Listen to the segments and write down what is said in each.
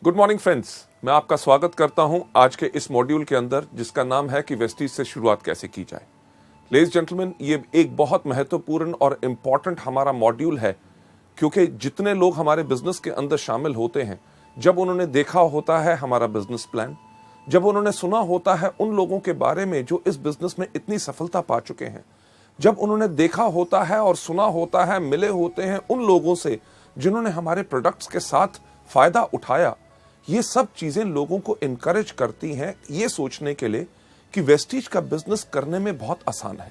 Good morning friends, मैं आपका स्वागत करता हूं आज के इस मॉड्यूल के अंदर जिसका नाम है कि वेस्टीज से शुरुआत कैसे की जाए। लेडीज जेंटलमैन, ये एक बहुत महत्वपूर्ण और इंपॉर्टेंट हमारा मॉड्यूल है, क्योंकि जितने लोग हमारे बिजनेस के अंदर शामिल होते हैं, जब उन्होंने देखा होता है हमारा बिजनेस प्लान, जब उन्होंने सुना होता है उन लोगों के बारे में जो इस बिजनेस में इतनी सफलता पा चुके हैं, जब उन्होंने देखा होता है और सुना होता है, मिले होते हैं उन लोगों से जिन्होंने हमारे प्रोडक्ट्स के साथ फायदा उठाया, ये सब चीजें लोगों को इनकरेज करती हैं ये सोचने के लिए कि वेस्टीज का बिजनेस करने में बहुत आसान है।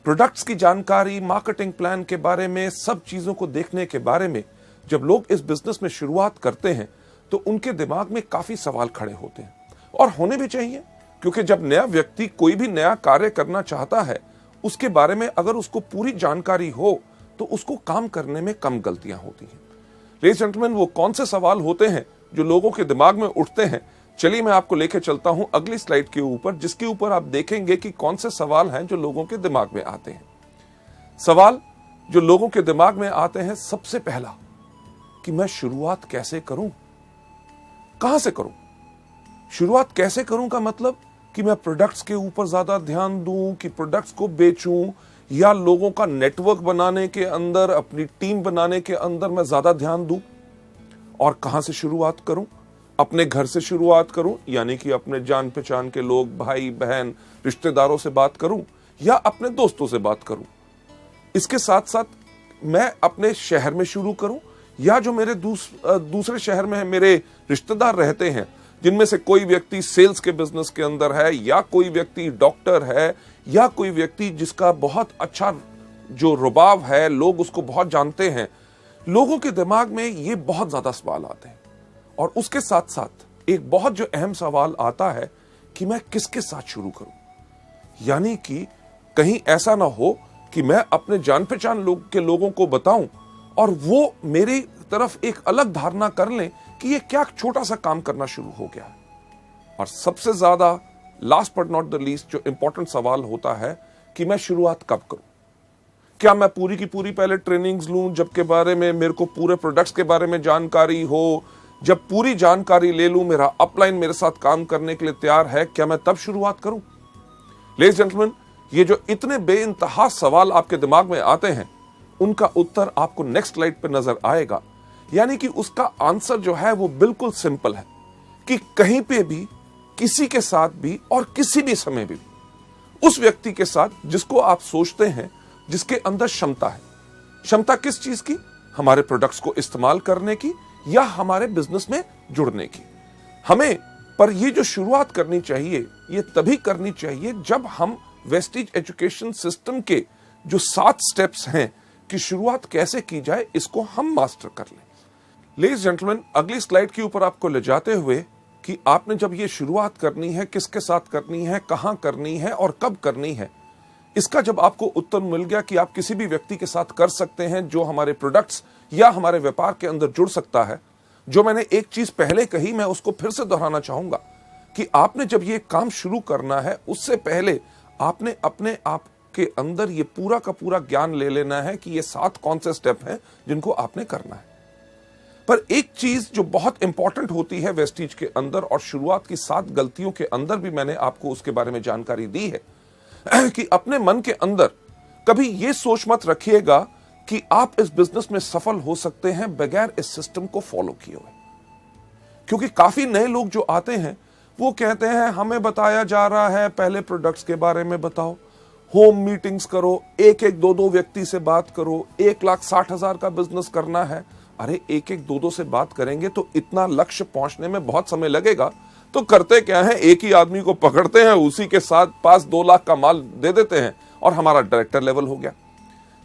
प्रोडक्ट्स की जानकारी, मार्केटिंग प्लान के बारे में, सब चीजों को देखने के बारे में जब लोग इस बिजनेस में शुरुआत करते हैं तो उनके दिमाग में काफी सवाल खड़े होते हैं, और होने भी चाहिए, क्योंकि जब नया व्यक्ति कोई भी नया कार्य करना चाहता है, उसके बारे में अगर उसको पूरी जानकारी हो तो उसको काम करने में कम गलतियां होती हैं। लेडीज जेंटलमैन, वो कौन से सवाल होते हैं जो लोगों के दिमाग में उठते हैं? चलिए मैं आपको लेके चलता हूं अगली स्लाइड के ऊपर, जिसके ऊपर आप देखेंगे कि कौन से सवाल हैं जो लोगों के दिमाग में आते हैं। सवाल जो लोगों के दिमाग में आते हैं, सबसे पहला कि मैं शुरुआत कैसे करूं, कहां से करूं। शुरुआत कैसे करूं का मतलब कि मैं प्रोडक्ट्स के ऊपर ज्यादा ध्यान दूं, कि प्रोडक्ट्स को बेचूं, या लोगों का नेटवर्क बनाने के अंदर, अपनी टीम बनाने के अंदर मैं ज्यादा ध्यान दूं। और कहां से शुरुआत करूं? अपने घर से शुरुआत करूं, यानी कि अपने जान पहचान के लोग, भाई बहन, रिश्तेदारों से बात करूं, या अपने दोस्तों से बात करूं। इसके साथ साथ मैं अपने शहर में शुरू करूं, या जो मेरे दूसरे शहर में मेरे रिश्तेदार रहते हैं, जिनमें से कोई व्यक्ति सेल्स के बिजनेस के अंदर है, या कोई व्यक्ति डॉक्टर है, या कोई व्यक्ति जिसका बहुत अच्छा जो रुबाब है, लोग उसको बहुत जानते हैं। लोगों के दिमाग में ये बहुत ज्यादा सवाल आते हैं, और उसके साथ साथ एक बहुत जो अहम सवाल आता है कि मैं किसके साथ शुरू करूं। यानी कि कहीं ऐसा ना हो कि मैं अपने जान पहचान के लोगों को बताऊं और वो मेरी तरफ एक अलग धारणा कर लें कि ये क्या छोटा सा काम करना शुरू हो गया है। और सबसे ज्यादा last but not the least जो इंपॉर्टेंट सवाल होता है कि मैं शुरुआत कब करूं। क्या मैं पूरी की पूरी पहले ट्रेनिंग्स लूं, जबकि बारे में मेरे को पूरे प्रोडक्ट्स के बारे में जानकारी हो? जब पूरी जानकारी ले लूं, मेरा अपलाइन मेरे साथ काम करने के लिए तैयार है, क्या मैं तब शुरुआत करूं? लेडीज जेंटलमैन, ये जो इतने बेइंतहा सवाल आपके दिमाग में आते हैं, उनका उत्तर आपको नेक्स्ट स्लाइड पे नजर आएगा। यानी कि उसका आंसर जो है वो बिल्कुल सिंपल है कि कहीं पे भी, किसी के साथ भी, और किसी भी समय भी उस व्यक्ति के साथ जिसको आप सोचते हैं, जिसके अंदर क्षमता है। क्षमता किस चीज की? हमारे प्रोडक्ट्स को इस्तेमाल करने की, या हमारे बिजनेस में जुड़ने की। हमें पर ये जो शुरुआत करनी चाहिए, ये तभी करनी चाहिए जब हम वेस्टीज एजुकेशन सिस्टम के जो 7 स्टेप्स हैं कि शुरुआत कैसे की जाए, इसको हम मास्टर कर लें। लेडीज जेंटलमैन, अगली स्लाइड के ऊपर आपको ले जाते हुए कि आपने जब ये शुरुआत करनी है, किसके साथ करनी है, कहां करनी है और कब करनी है, इसका जब आपको उत्तर मिल गया कि आप किसी भी व्यक्ति के साथ कर सकते हैं जो हमारे प्रोडक्ट्स या हमारे व्यापार के अंदर जुड़ सकता है। जो मैंने एक चीज पहले कही, मैं उसको फिर से दोहराना चाहूंगा कि आपने जब ये काम शुरू करना है, उससे पहले आपने अपने आप के अंदर ये पूरा का पूरा ज्ञान ले लेना है कि ये 7 कौन से स्टेप हैं जिनको आपने करना है। पर एक चीज जो बहुत इंपॉर्टेंट होती है वेस्टीज के अंदर, और शुरुआत की 7 गलतियों के अंदर भी मैंने आपको उसके बारे में जानकारी दी है, कि अपने मन के अंदर कभी ये सोच मत रखिएगा कि आप इस बिजनेस में सफल हो सकते हैं बगैर इस सिस्टम को फॉलो किए हुए। क्योंकि काफी नए लोग जो आते हैं वो कहते हैं हमें बताया जा रहा है पहले प्रोडक्ट्स के बारे में बताओ, होम मीटिंग्स करो, एक 2 व्यक्ति से बात करो, 1,60,000 का बिजनेस करना है। अरे 1-2 से बात करेंगे तो इतना लक्ष्य पहुंचने में बहुत समय लगेगा। तो करते क्या है, एक ही आदमी को पकड़ते हैं, उसी के साथ पास 2 लाख का माल दे देते हैं और हमारा डायरेक्टर लेवल हो गया।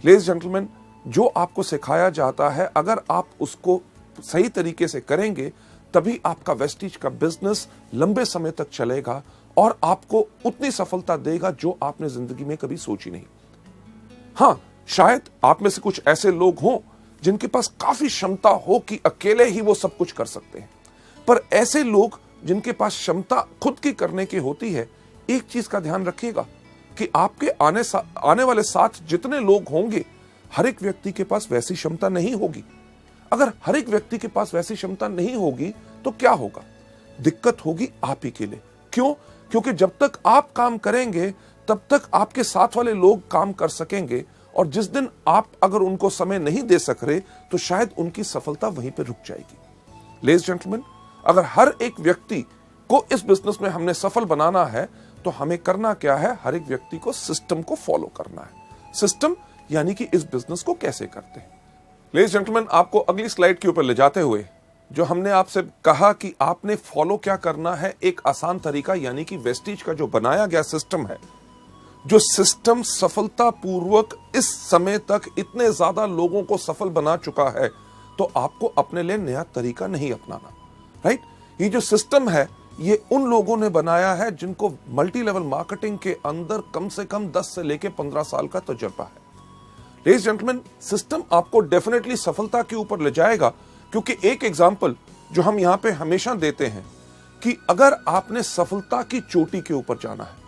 लेडीज जेंटलमैन, जो आपको सिखाया जाता है, अगर आप उसको सही तरीके से करेंगे, तभी आपका वेस्टीज का बिजनेस लंबे समय तक चलेगा और आपको उतनी सफलता देगा जो आपने जिंदगी में कभी सोची नहीं। हाँ, शायद आप में से कुछ ऐसे लोग हों जिनके पास काफी क्षमता हो कि अकेले ही वो सब कुछ कर सकते हैं, पर ऐसे लोग जिनके पास क्षमता खुद की करने की होती है, एक चीज का ध्यान रखिएगा कि आपके आने वाले साथ जितने लोग होंगे, हर एक व्यक्ति के पास वैसी क्षमता नहीं होगी। अगर हर एक व्यक्ति के पास वैसी क्षमता नहीं होगी तो क्या होगा? दिक्कत होगी आप ही के लिए। क्यों? क्योंकि जब तक आप काम करेंगे तब तक आपके साथ वाले लोग काम कर सकेंगे, और जिस दिन आप अगर उनको समय नहीं दे सक रहे तो शायद उनकी सफलता वहीं पे रुक जाएगी। लेडीज जेंटलमैन, अगर हर एक व्यक्ति को इस बिजनेस में हमने सफल बनाना है तो हमें करना क्या है? हर एक व्यक्ति को सिस्टम को फॉलो करना है। सिस्टम यानी कि इस बिजनेस को कैसे करते हैं। लेडीज जेंटलमैन, आपको अगली स्लाइड के ऊपर ले जाते हुए जो हमने आपसे कहा कि आपने फॉलो क्या करना है, एक आसान तरीका, यानी कि वेस्टीज का जो बनाया गया सिस्टम है, जो सिस्टम सफलतापूर्वक इस समय तक इतने ज्यादा लोगों को सफल बना चुका है, तो आपको अपने लिए नया तरीका नहीं अपनाना। राइट? ये जो सिस्टम है ये उन लोगों ने बनाया है जिनको मल्टी लेवल मार्केटिंग के अंदर कम से कम 10 से लेके 15 साल का तजुर्बा है। लेडीज जेंटलमैन, सिस्टम आपको डेफिनेटली सफलता के ऊपर ले जाएगा, क्योंकि एक एग्जांपल जो हम यहां पे हमेशा देते हैं कि अगर आपने सफलता की चोटी के ऊपर जाना है,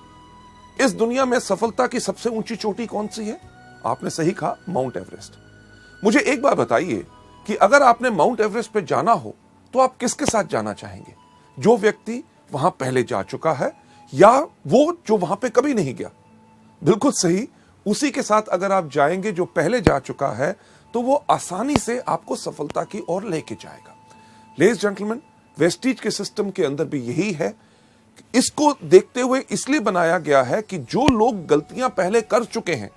इस दुनिया में सफलता की सबसे ऊंची चोटी कौन सी है? आपने सही कहा, माउंट एवरेस्ट। मुझे एक बात बताइए कि अगर आपने माउंट एवरेस्ट पे जाना हो तो आप किसके साथ जाना चाहेंगे? जो व्यक्ति वहां पहले जा चुका है या वो जो वहां पे कभी नहीं गया? बिल्कुल सही, उसी के साथ अगर आप जाएंगे जो पहले जा चुका है तो वो आसानी से आपको सफलता की ओर लेके जाएगा। लेडीज जेंटलमैन, वेस्टीज के सिस्टम के अंदर भी यही है। इसको देखते हुए इसलिए बनाया गया है कि जो लोग गलतियां पहले कर चुके हैं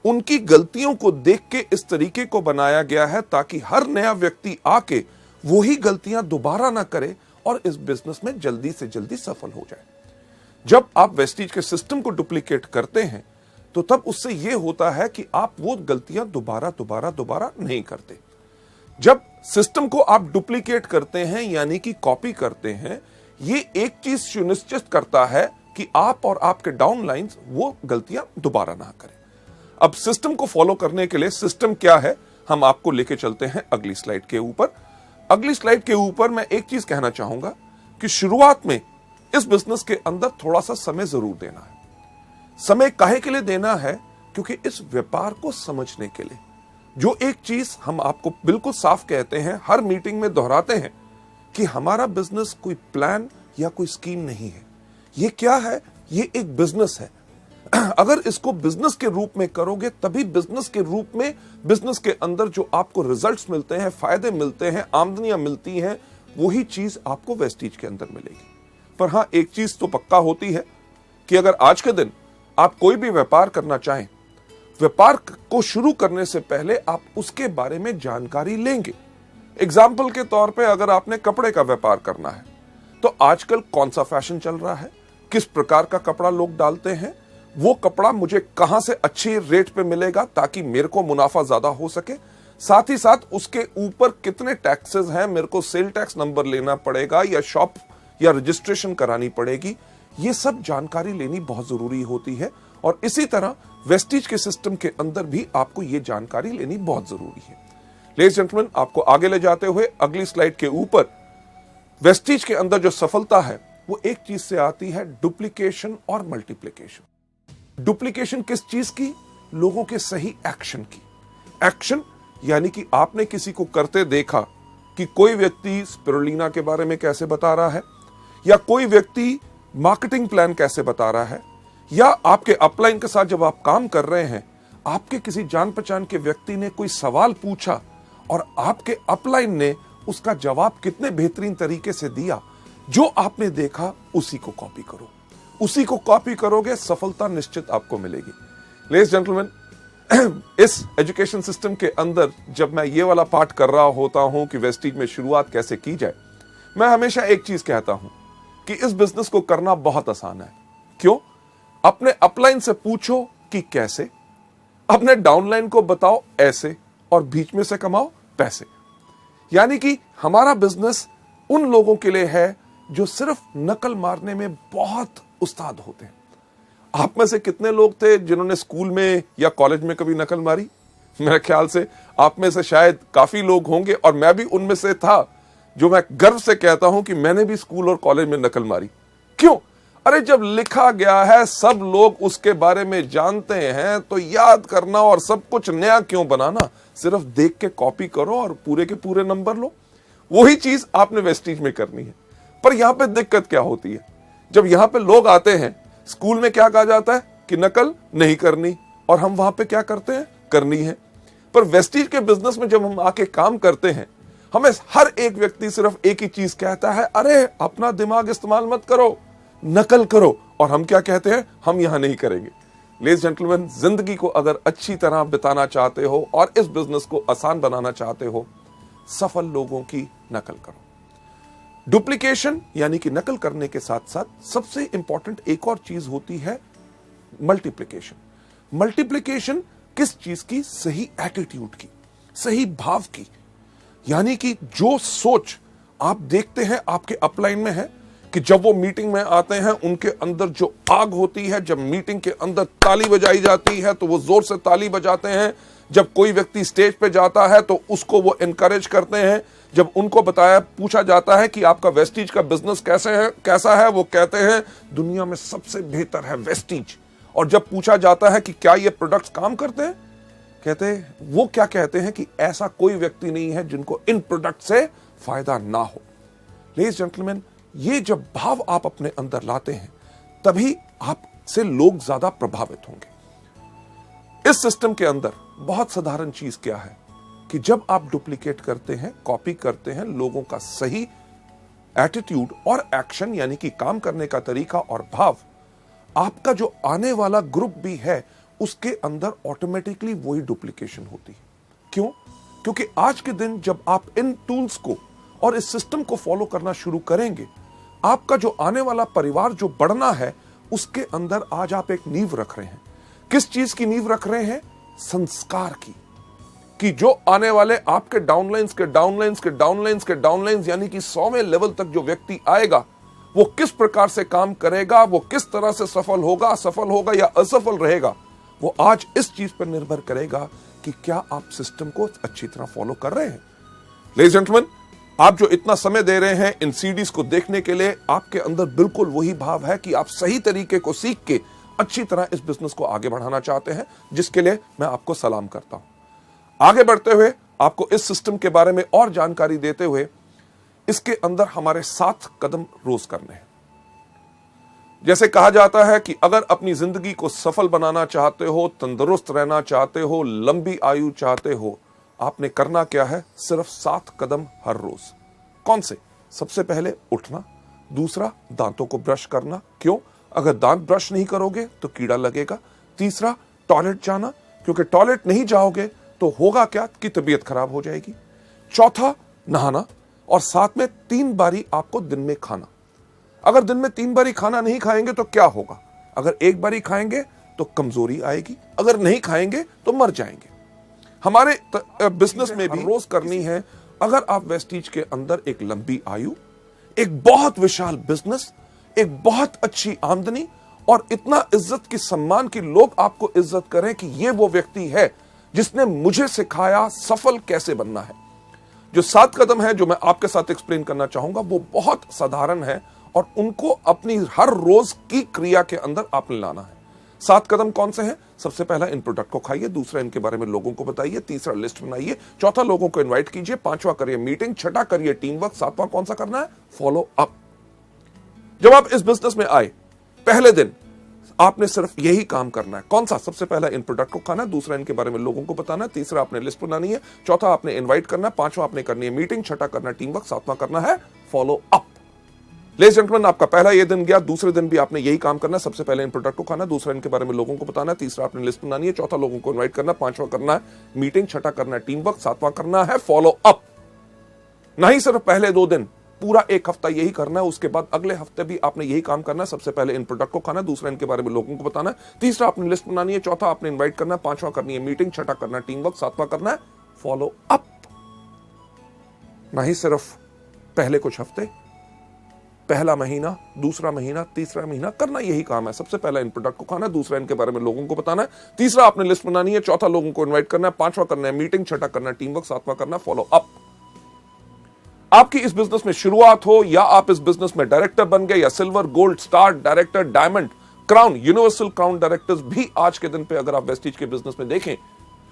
उनकी गलतियों को देख के इस तरीके को बनाया गया है ताकि हर नया व्यक्ति आके वही गलतियां दोबारा ना करे और इस बिजनेस में जल्दी से जल्दी सफल हो जाए। जब आप वेस्टीज के सिस्टम को डुप्लीकेट करते हैं तो तब उससे यह होता है कि आप वो गलतियां दोबारा नहीं करते। जब सिस्टम को आप डुप्लीकेट करते हैं यानी कि कॉपी करते हैं, ये एक चीज सुनिश्चित करता है कि आप और आपके डाउनलाइंस वो गलतियां दोबारा ना करें। अब सिस्टम को फॉलो करने के लिए सिस्टम क्या है, हम आपको लेके चलते हैं अगली स्लाइड के ऊपर। अगली स्लाइड के ऊपर मैं एक चीज कहना चाहूंगा कि शुरुआत में इस बिजनेस के अंदर थोड़ा सा समय जरूर देना है। समय काहे के लिए देना है? क्योंकि इस व्यापार को समझने के लिए। जो एक चीज हम आपको बिल्कुल साफ कहते हैं, हर मीटिंग में दोहराते हैं कि हमारा बिजनेस कोई प्लान या कोई स्कीम नहीं है। ये क्या है? ये एक बिजनेस है। अगर इसको बिजनेस के रूप में करोगे तभी बिजनेस के रूप में, बिजनेस के अंदर जो आपको रिजल्ट्स मिलते हैं, फायदे मिलते हैं, आमदनियां मिलती हैं, वही चीज आपको वेस्टीज के अंदर मिलेगी। पर हां, एक चीज तो पक्का होती है कि अगर आज के दिन आप कोई भी व्यापार करना चाहें, व्यापार को शुरू करने से पहले आप उसके बारे में जानकारी लेंगे। एग्जाम्पल के तौर पे अगर आपने कपड़े का व्यापार करना है तो आजकल कौन सा फैशन चल रहा है, किस प्रकार का कपड़ा लोग डालते हैं, वो कपड़ा मुझे कहां से अच्छी रेट पे मिलेगा ताकि मेरे को मुनाफा ज्यादा हो सके, साथ ही साथ उसके ऊपर कितने टैक्सेस हैं, मेरे को सेल टैक्स नंबर लेना पड़ेगा या शॉप या रजिस्ट्रेशन करानी पड़ेगी, ये सब जानकारी लेनी बहुत जरूरी होती है। और इसी तरह वेस्टीज के सिस्टम के अंदर भी आपको ये जानकारी लेनी बहुत जरूरी है। लेडीज जेंटलमैन, आपको आगे ले जाते हुए अगली स्लाइड के ऊपर, वेस्टीज के अंदर जो सफलता है वो एक चीज से आती है, डुप्लीकेशन और मल्टीप्लीकेशन। डुप्लीकेशन किस चीज की? लोगों के सही एक्शन की। एक्शन यानी कि आपने किसी को करते देखा कि कोई व्यक्ति स्पिरुलिना के बारे में कैसे बता रहा है, या कोई व्यक्ति मार्केटिंग प्लान कैसे बता रहा है, या आपके अपलाइन के साथ जब आप काम कर रहे हैं, आपके किसी जान पहचान के व्यक्ति ने कोई सवाल पूछा और आपके अपलाइन ने उसका जवाब कितने बेहतरीन तरीके से दिया, जो आपने देखा उसी को कॉपी करो। उसी को कॉपी करोगे, सफलता निश्चित आपको मिलेगी। लेडीज जेंटलमैन, इस एजुकेशन सिस्टम के अंदर जब मैं ये वाला पार्ट कर रहा होता हूं कि वेस्टीज में शुरुआत कैसे की जाए, मैं हमेशा एक चीज कहता हूं कि इस बिजनेस को करना बहुत आसान है। क्यों? अपने अपलाइन से पूछो कि कैसे, अपने डाउनलाइन को बताओ ऐसे, और बीच में से कमाओ पैसे। यानी कि हमारा बिजनेस उन लोगों के लिए है जो सिर्फ नकल मारने में बहुत उस्ताद होते हैं। आप में से कितने लोग थे जिन्होंने स्कूल में या कॉलेज में कभी नकल मारी? मेरे ख्याल से आप में से शायद काफी लोग होंगे, और मैं भी उनमें से था, जो मैं गर्व से कहता हूं कि मैंने भी स्कूल और कॉलेज में नकल मारी। क्यों? अरे जब लिखा गया है, सब लोग उसके बारे में जानते हैं, तो याद करना और सब कुछ नया क्यों बनाना? सिर्फ देख के कॉपी करो और पूरे के पूरे नंबर लो। वही चीज आपने वेस्टीज में करनी है। पर यहां पे दिक्कत क्या होती है, जब यहां पे लोग आते हैं, स्कूल में क्या कहा जाता है कि नकल नहीं करनी, और हम वहां पे क्या करते हैं, करनी है। पर वेस्टीज के बिजनेस में जब हम आके काम करते हैं, हमें हर एक व्यक्ति सिर्फ एक ही चीज कहता है, अरे अपना दिमाग इस्तेमाल मत करो, नकल करो। और हम क्या कहते हैं, हम यहां नहीं करेंगे। लेडीज जेंटलमैन, जिंदगी को अगर अच्छी तरह बिताना चाहते हो और इस बिजनेस को आसान बनाना चाहते हो, सफल लोगों की नकल करो। डुप्लीकेशन यानी कि नकल करने के साथ साथ सबसे इंपॉर्टेंट एक और चीज होती है मल्टीप्लिकेशन। मल्टीप्लिकेशन किस चीज की, सही एटीट्यूड की, सही भाव की। यानी कि जो सोच आप देखते हैं आपके अपलाइन में है कि जब वो मीटिंग में आते हैं उनके अंदर जो आग होती है, जब मीटिंग के अंदर ताली बजाई जाती है तो वो जोर से ताली बजाते हैं, जब कोई व्यक्ति स्टेज पे जाता है तो उसको वो एनकरेज करते हैं, जब उनको पूछा जाता है कि आपका वेस्टीज का बिजनेस कैसा है, वो कहते हैं दुनिया में सबसे बेहतर है वेस्टीज। और जब पूछा जाता है कि क्या ये प्रोडक्ट्स काम करते हैं, वो क्या कहते हैं कि ऐसा कोई व्यक्ति नहीं है जिनको इन प्रोडक्ट से फायदा ना हो। लेडीज जेंटलमैन, ये जब भाव आप अपने अंदर लाते हैं तभी आपसे लोग ज्यादा प्रभावित होंगे। इस सिस्टम के अंदर बहुत साधारण चीज क्या है कि जब आप डुप्लीकेट करते हैं, कॉपी करते हैं, लोगों का सही एटीट्यूड और एक्शन यानी कि काम करने का तरीका और भाव, आपका जो आने वाला ग्रुप भी है उसके अंदर ऑटोमेटिकली वही डुप्लीकेशन होती है। क्यों? क्योंकि आज के दिन जब आप इन टूल्स को और इस सिस्टम को फॉलो करना शुरू करेंगे, आपका जो आने वाला परिवार जो बढ़ना है उसके अंदर आज आप एक नींव रख रहे हैं। किस चीज की नींव रख रहे हैं? संस्कार की। कि जो आने वाले आपके डाउनलाइंस के डाउनलाइंस के डाउनलाइंस के डाउनलाइंस यानी कि 100वें लेवल तक जो व्यक्ति आएगा वो किस प्रकार से काम करेगा, वो किस तरह से सफल होगा या असफल रहेगा, वो आज इस चीज पर निर्भर करेगा कि क्या आप सिस्टम को अच्छी तरह फॉलो कर रहे हैं। लेडीज जेंटलमैन, आप जो इतना समय दे रहे हैं इन सीडीज को देखने के लिए, आपके अंदर बिल्कुल वही भाव है कि आप सही तरीके को सीख के अच्छी तरह इस बिजनेस को आगे बढ़ाना चाहते हैं, जिसके लिए मैं आपको सलाम करता हूं। आगे बढ़ते हुए आपको इस सिस्टम के बारे में और जानकारी देते हुए, इसके अंदर हमारे 7 कदम रोज करने हैं। जैसे कहा जाता है कि अगर अपनी जिंदगी को सफल बनाना चाहते हो, तंदुरुस्त रहना चाहते हो, लंबी आयु चाहते हो, आपने करना क्या है? सिर्फ 7 कदम हर रोज। कौन से? सबसे पहले उठना, दूसरा दांतों को ब्रश करना। क्यों? अगर दांत ब्रश नहीं करोगे तो कीड़ा लगेगा। तीसरा, टॉयलेट जाना, क्योंकि टॉयलेट नहीं जाओगे तो होगा क्या कि तबीयत खराब हो जाएगी। चौथा, नहाना, और साथ में 3 बारी आपको दिन में खाना। अगर दिन में 3 बारी खाना नहीं खाएंगे तो क्या होगा? अगर 1 बारी खाएंगे तो कमजोरी आएगी, अगर नहीं खाएंगे तो मर जाएंगे। हमारे बिजनेस में भी रोज करनी है। अगर आप वेस्टीज के अंदर एक लंबी आयु, एक बहुत विशाल बिजनेस, एक बहुत अच्छी आमदनी और इतना इज्जत की सम्मान की लोग आपको इज्जत करें कि ये वो व्यक्ति है जिसने मुझे सिखाया सफल कैसे बनना है। जो 7 कदम है जो मैं आपके साथ एक्सप्लेन करना चाहूंगा वो बहुत साधारण है और उनको अपनी हर रोज की क्रिया के अंदर आपने लाना है। 7 कदम कौन से हैं? सबसे पहला, इन प्रोडक्ट को खाइए। दूसरा, इनके बारे में लोगों को बताइए। तीसरा, लिस्ट बनाइए। चौथा, लोगों को इनवाइट कीजिए। 5वां, करिए मीटिंग। 6ठा, करिए टीम वर्क। 7वां कौन सा करना है? Follow up. जब आप इस बिजनेस में आए पहले दिन आपने सिर्फ यही काम करना है। कौन सा? सबसे पहला, इन प्रोडक्ट को खाना है। दूसरा, इनके बारे में लोगों को बताना है। तीसरा, आपने लिस्ट बनानी है। चौथा, आपने इनवाइट करना है। 5वां, आपने करनी है मीटिंग। 6ठा, करना है टीम वर्क। 7वां करना है फॉलो अप। लेडीज जेंटलमैन, आपका पहला ये दिन गया। दूसरे दिन भी आपने यही काम करना है। सबसे पहले इन प्रोडक्ट को खाना, दूसरा इनके बारे में लोगों को बताना है, तीसरा आपने लिस्ट बनानी है, चौथा लोगों को इनवाइट करना, 5वां करना है मीटिंग, 6ठा करना है टीम वर्क, 7वां करना है फॉलो अप। नहीं सिर्फ पहले 2 दिन, पूरा 1 हफ्ता यही करना है। उसके बाद अगले हफ्ते भी आपने यही काम करना है। सबसे पहले इन प्रोडक्ट को खाना, दूसरा इनके बारे में लोगों को बताना है, तीसरा आपने लिस्ट बनानी है, चौथा आपने इनवाइट करना है, 5वां करनी है मीटिंग, 6ठा करना है टीम वर्क, 7वां करना है फॉलो अप। नहीं सिर्फ पहले कुछ हफ्ते, पहला महीना, दूसरा महीना, तीसरा महीना करना यही काम है। सबसे पहला इन प्रोडक्ट को खाना, दूसरा इनके बारे में लोगों को बताना है, तीसरा आपने लिस्ट बनानी है, चौथा लोगों को इनवाइट करना है, 5वां करना है मीटिंग, 6ठा करना है टीम वर्क, 7वां करना है फॉलो अप। आपकी इस बिजनेस में शुरुआत हो या आप इस बिजनेस में डायरेक्टर बन गए या silver, gold, star, director, diamond, crown, universal crown directors भी आज के दिन पे अगर आप वेस्टीज के बिजनेस में देखें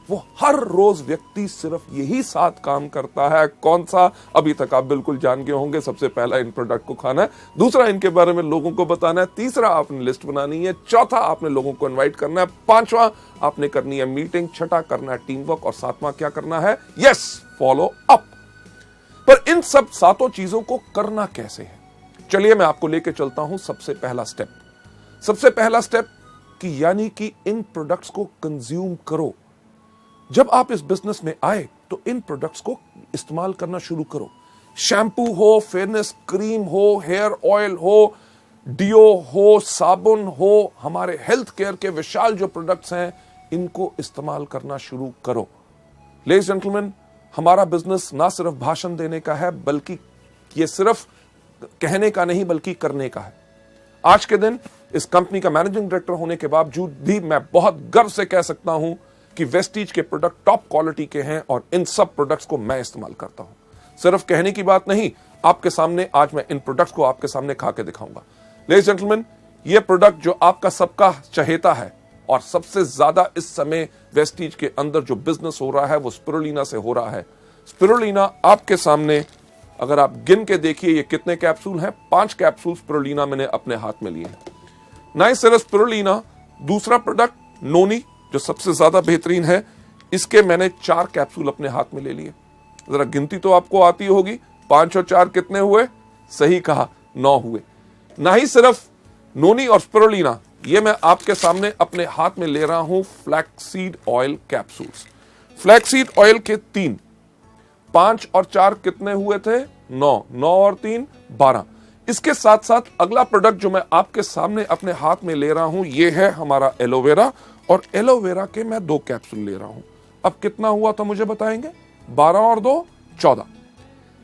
वो हर रोज व्यक्ति सिर्फ यही 7 काम करता है। कौन सा? अभी तक आप बिल्कुल जान गए होंगे। सबसे पहला, इन प्रोडक्ट को खाना है। दूसरा, इनके बारे में लोगों को बताना है। तीसरा, आपने लिस्ट बनानी है। चौथा, आपने लोगों को इनवाइट करना है। पांचवा, आपने करनी है मीटिंग। छठा, करना है टीम वर्क। और सातवां क्या करना है? Yes, follow up. पर इन सब 7 चीजों को करना कैसे है? चलिए मैं आपको लेके चलता हूं। सबसे पहला स्टेप कि यानी कि इन प्रोडक्ट्स को कंज्यूम करो। जब आप इस बिजनेस में आए तो इन प्रोडक्ट्स को इस्तेमाल करना शुरू करो। शैम्पू हो, फेयरनेस क्रीम हो, हेयर ऑयल हो, डियो हो, साबुन हो, हमारे हेल्थ केयर के विशाल जो प्रोडक्ट्स हैं, इनको इस्तेमाल करना शुरू करो। लेडीज जेंटलमैन, हमारा बिजनेस ना सिर्फ भाषण देने का है, बल्कि ये सिर्फ कहने का नहीं बल्कि करने का है। आज के दिन इस कंपनी का मैनेजिंग डायरेक्टर होने के बावजूद भी मैं बहुत गर्व से कह सकता हूं कि वेस्टीज के प्रोडक्ट टॉप क्वालिटी के हैं और इन सब प्रोडक्ट्स को मैं इस्तेमाल करता हूं। सिर्फ कहने की बात नहीं, आपके सामने आज मैं इन प्रोडक्ट्स को आपके सामने खा के दिखाऊंगा। लेडीज जेंटलमैन, ये प्रोडक्ट जो आपका सबका चहेता है और सबसे ज्यादा इस समय वेस्टीज के अंदर जो बिजनेस हो रहा है वो स्पिरुलिना से हो रहा है। स्पिरुलिना आपके सामने, अगर आप गिन के देखिए ये कितने कैप्सूल हैं। 5 कैप्सूल स्पिरुलिना मैंने अपने हाथ में लिए हैं। Nice spirulina. दूसरा प्रोडक्ट नोनी, जो सबसे ज्यादा बेहतरीन है, इसके मैंने 4 कैप्सूल अपने हाथ में ले लिए। जरा गिनती तो आपको आती होगी। 5 और 4 कितने हुए? सही कहा, 9 हुए। ना ही सिर्फ नोनी और स्पिरुलिना, ये मैं आपके सामने अपने हाथ में ले रहा हूं flaxseed oil capsules. Flaxseed oil के 3, 5 और 4 कितने हुए थे? 9। 9 और 3 12। इसके साथ साथ अगला प्रोडक्ट जो मैं आपके सामने अपने हाथ में ले रहा हूं, ये है हमारा एलोवेरा। और एलोवेरा के मैं 2 कैप्सूल ले रहा हूं। अब कितना हुआ तो मुझे बताएंगे? 12 और 2 14।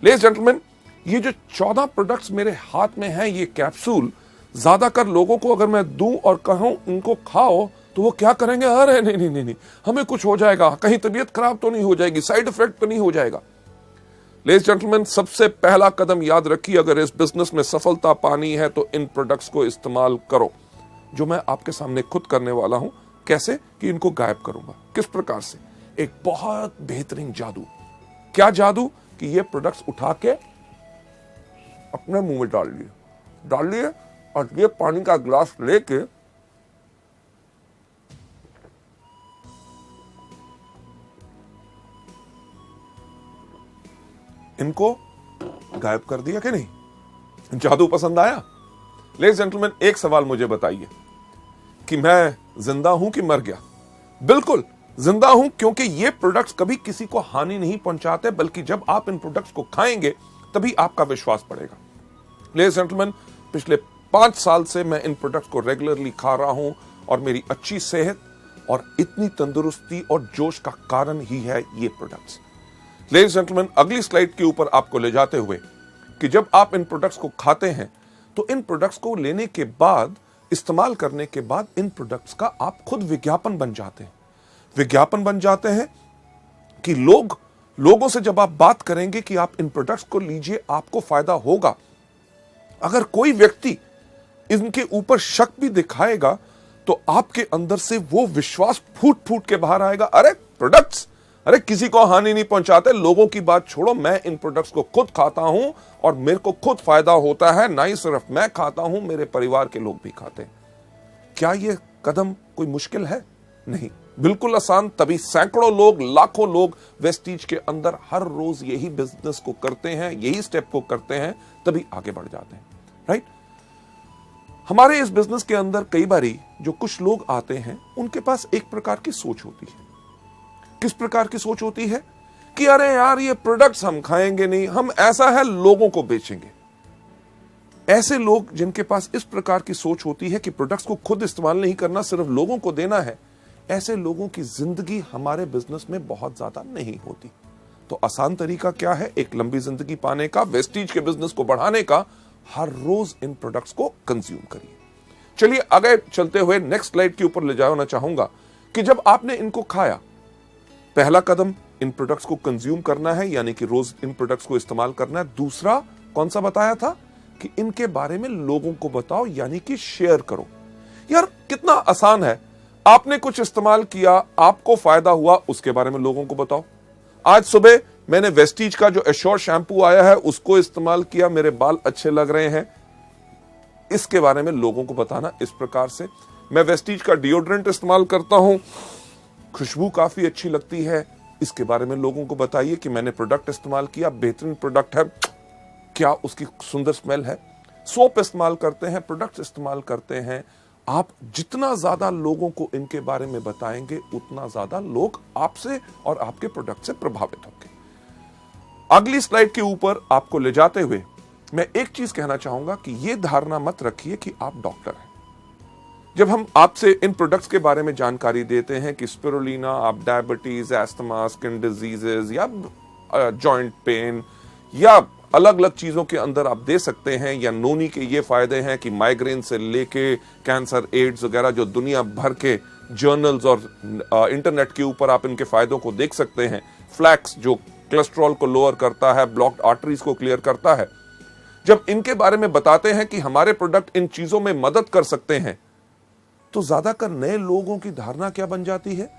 लेडीज जेंटलमैन, ये जो 14 प्रोडक्ट्स मेरे हाथ में हैं, ये कैप्सूल ज्यादातर लोगों को अगर मैं दूं और कहूं इनको खाओ तो वो क्या करेंगे? अरे नहीं नहीं नहीं नहीं, हमें कुछ हो जाएगा, कहीं तबीयत खराब तो नहीं हो जाएगी, साइड इफेक्ट तो नहीं हो जाएगा। लेडीज जेंटलमैन, सबसे पहला कदम याद रखिए, अगर इस बिजनेस में सफलता पानी है तो इन प्रोडक्ट्स को इस्तेमाल करो, जो मैं आपके सामने खुद करने वाला हूं। कैसे कि इनको गायब करूंगा। किस प्रकार से? एक बहुत बेहतरीन जादू। क्या जादू? कि ये प्रोडक्ट्स उठा के अपने मुंह में डाल लिए और ये पानी का ग्लास लेके इनको गायब कर दिया कि नहीं? जादू पसंद आया? लेडीज जेंटलमैन, एक सवाल मुझे बताइए कि मैं जिंदा हूं कि मर गया? बिल्कुल जिंदा हूं, क्योंकि ये प्रोडक्ट्स कभी किसी को हानि नहीं पहुंचाते, बल्कि जब आप इन प्रोडक्ट्स को खाएंगे तभी आपका विश्वास बढ़ेगा। लेडीज जेंटलमैन, पिछले 5 साल से मैं इन प्रोडक्ट्स को रेगुलरली खा रहा हूं और मेरी अच्छी सेहत और इतनी तंदुरुस्ती और जोश का कारण ही है ये प्रोडक्ट्स। लेडीज जेंटलमैन, अगली स्लाइड के ऊपर आपको ले जाते हुए कि जब आप इन प्रोडक्ट्स को खाते हैं तो इन प्रोडक्ट्स को लेने के बाद, इस्तेमाल करने के बाद, इन प्रोडक्ट्स का आप खुद विज्ञापन बन जाते हैं। विज्ञापन बन जाते हैं कि लोगों से जब आप बात करेंगे कि आप इन प्रोडक्ट्स को लीजिए, आपको फायदा होगा। अगर कोई व्यक्ति इनके ऊपर शक भी दिखाएगा तो आपके अंदर से वो विश्वास फूट फूट के बाहर आएगा। अरे प्रोडक्ट्स, अरे किसी को हानि नहीं पहुंचाते, लोगों की बात छोड़ो, मैं इन प्रोडक्ट्स को खुद खाता हूं और मेरे को खुद फायदा होता है। ना ही सिर्फ मैं खाता हूं, मेरे परिवार के लोग भी खाते हैं। क्या यह कदम कोई मुश्किल है? नहीं, बिल्कुल आसान। तभी सैकड़ों लोग, लाखों लोग वेस्टीज के अंदर हर रोज यही बिजनेस को करते हैं, यही स्टेप को करते हैं, तभी आगे बढ़ जाते हैं। राइट? हमारे इस बिजनेस के अंदर कई बारी जो कुछ लोग आते हैं, उनके पास एक प्रकार की सोच होती है। किस प्रकार की सोच होती है? कि अरे यार, ये प्रोडक्ट्स हम खाएंगे नहीं, हम ऐसा है लोगों को बेचेंगे। ऐसे लोग जिनके पास इस प्रकार की सोच होती है कि प्रोडक्ट्स को खुद इस्तेमाल नहीं करना, सिर्फ लोगों को देना है, ऐसे लोगों की जिंदगी हमारे बिजनेस में बहुत ज्यादा नहीं होती। तो आसान तरीका क्या है एक लंबी जिंदगी पाने का, वेस्टीज के बिजनेस को बढ़ाने का? हर रोज इन प्रोडक्ट्स को कंज्यूम करिए। चलिए आगे चलते हुए नेक्स्ट स्लाइड के ऊपर ले जाना चाहूंगा कि जब आपने इनको खाया, पहला कदम इन प्रोडक्ट्स को कंज्यूम करना है, यानी कि रोज इन प्रोडक्ट्स को इस्तेमाल करना है। दूसरा कौन सा बताया था? कि इनके बारे में लोगों को बताओ, यानी कि शेयर करो। यार कितना आसान है। आपने कुछ इस्तेमाल किया, आपको फायदा हुआ, उसके बारे में लोगों को बताओ। आज सुबह मैंने वेस्टीज का जो एश्योर शैम्पू आया है उसको इस्तेमाल किया, मेरे बाल अच्छे लग रहे हैं, इसके बारे में लोगों को बताना। इस प्रकार से मैं वेस्टीज का डिओड्रेंट इस्तेमाल करता हूं, खुशबू काफी अच्छी लगती है, इसके बारे में लोगों को बताइए कि मैंने प्रोडक्ट इस्तेमाल किया, बेहतरीन प्रोडक्ट है, क्या उसकी सुंदर स्मेल है। सोप इस्तेमाल करते हैं, प्रोडक्ट्स इस्तेमाल करते हैं। आप जितना ज्यादा लोगों को इनके बारे में बताएंगे उतना ज्यादा लोग आपसे और आपके प्रोडक्ट से प्रभावित होंगे। अगली स्लाइड के ऊपर आपको ले जाते हुए मैं एक चीज कहना चाहूंगा कि यह धारणा मत रखिए कि आप डॉक्टर हैं। जब हम आपसे इन प्रोडक्ट्स के बारे में जानकारी देते हैं कि स्पिरुलिना आप डायबिटीज, एस्थमा, स्किन डिजीजेज या जॉइंट पेन या अलग अलग चीजों के अंदर आप दे सकते हैं, या नोनी के ये फायदे हैं कि माइग्रेन से लेके कैंसर, एड्स वगैरह जो दुनिया भर के जर्नल्स और इंटरनेट के ऊपर आप इनके फायदों को देख सकते हैं। फ्लैक्स जो कोलेस्ट्रॉल को लोअर करता है, ब्लॉक्ड आर्टरीज को क्लियर करता है। जब इनके बारे में बताते हैं कि हमारे प्रोडक्ट इन चीजों में मदद कर सकते हैं, तो ज्यादातर नए लोगों की धारणा क्या बन जाती है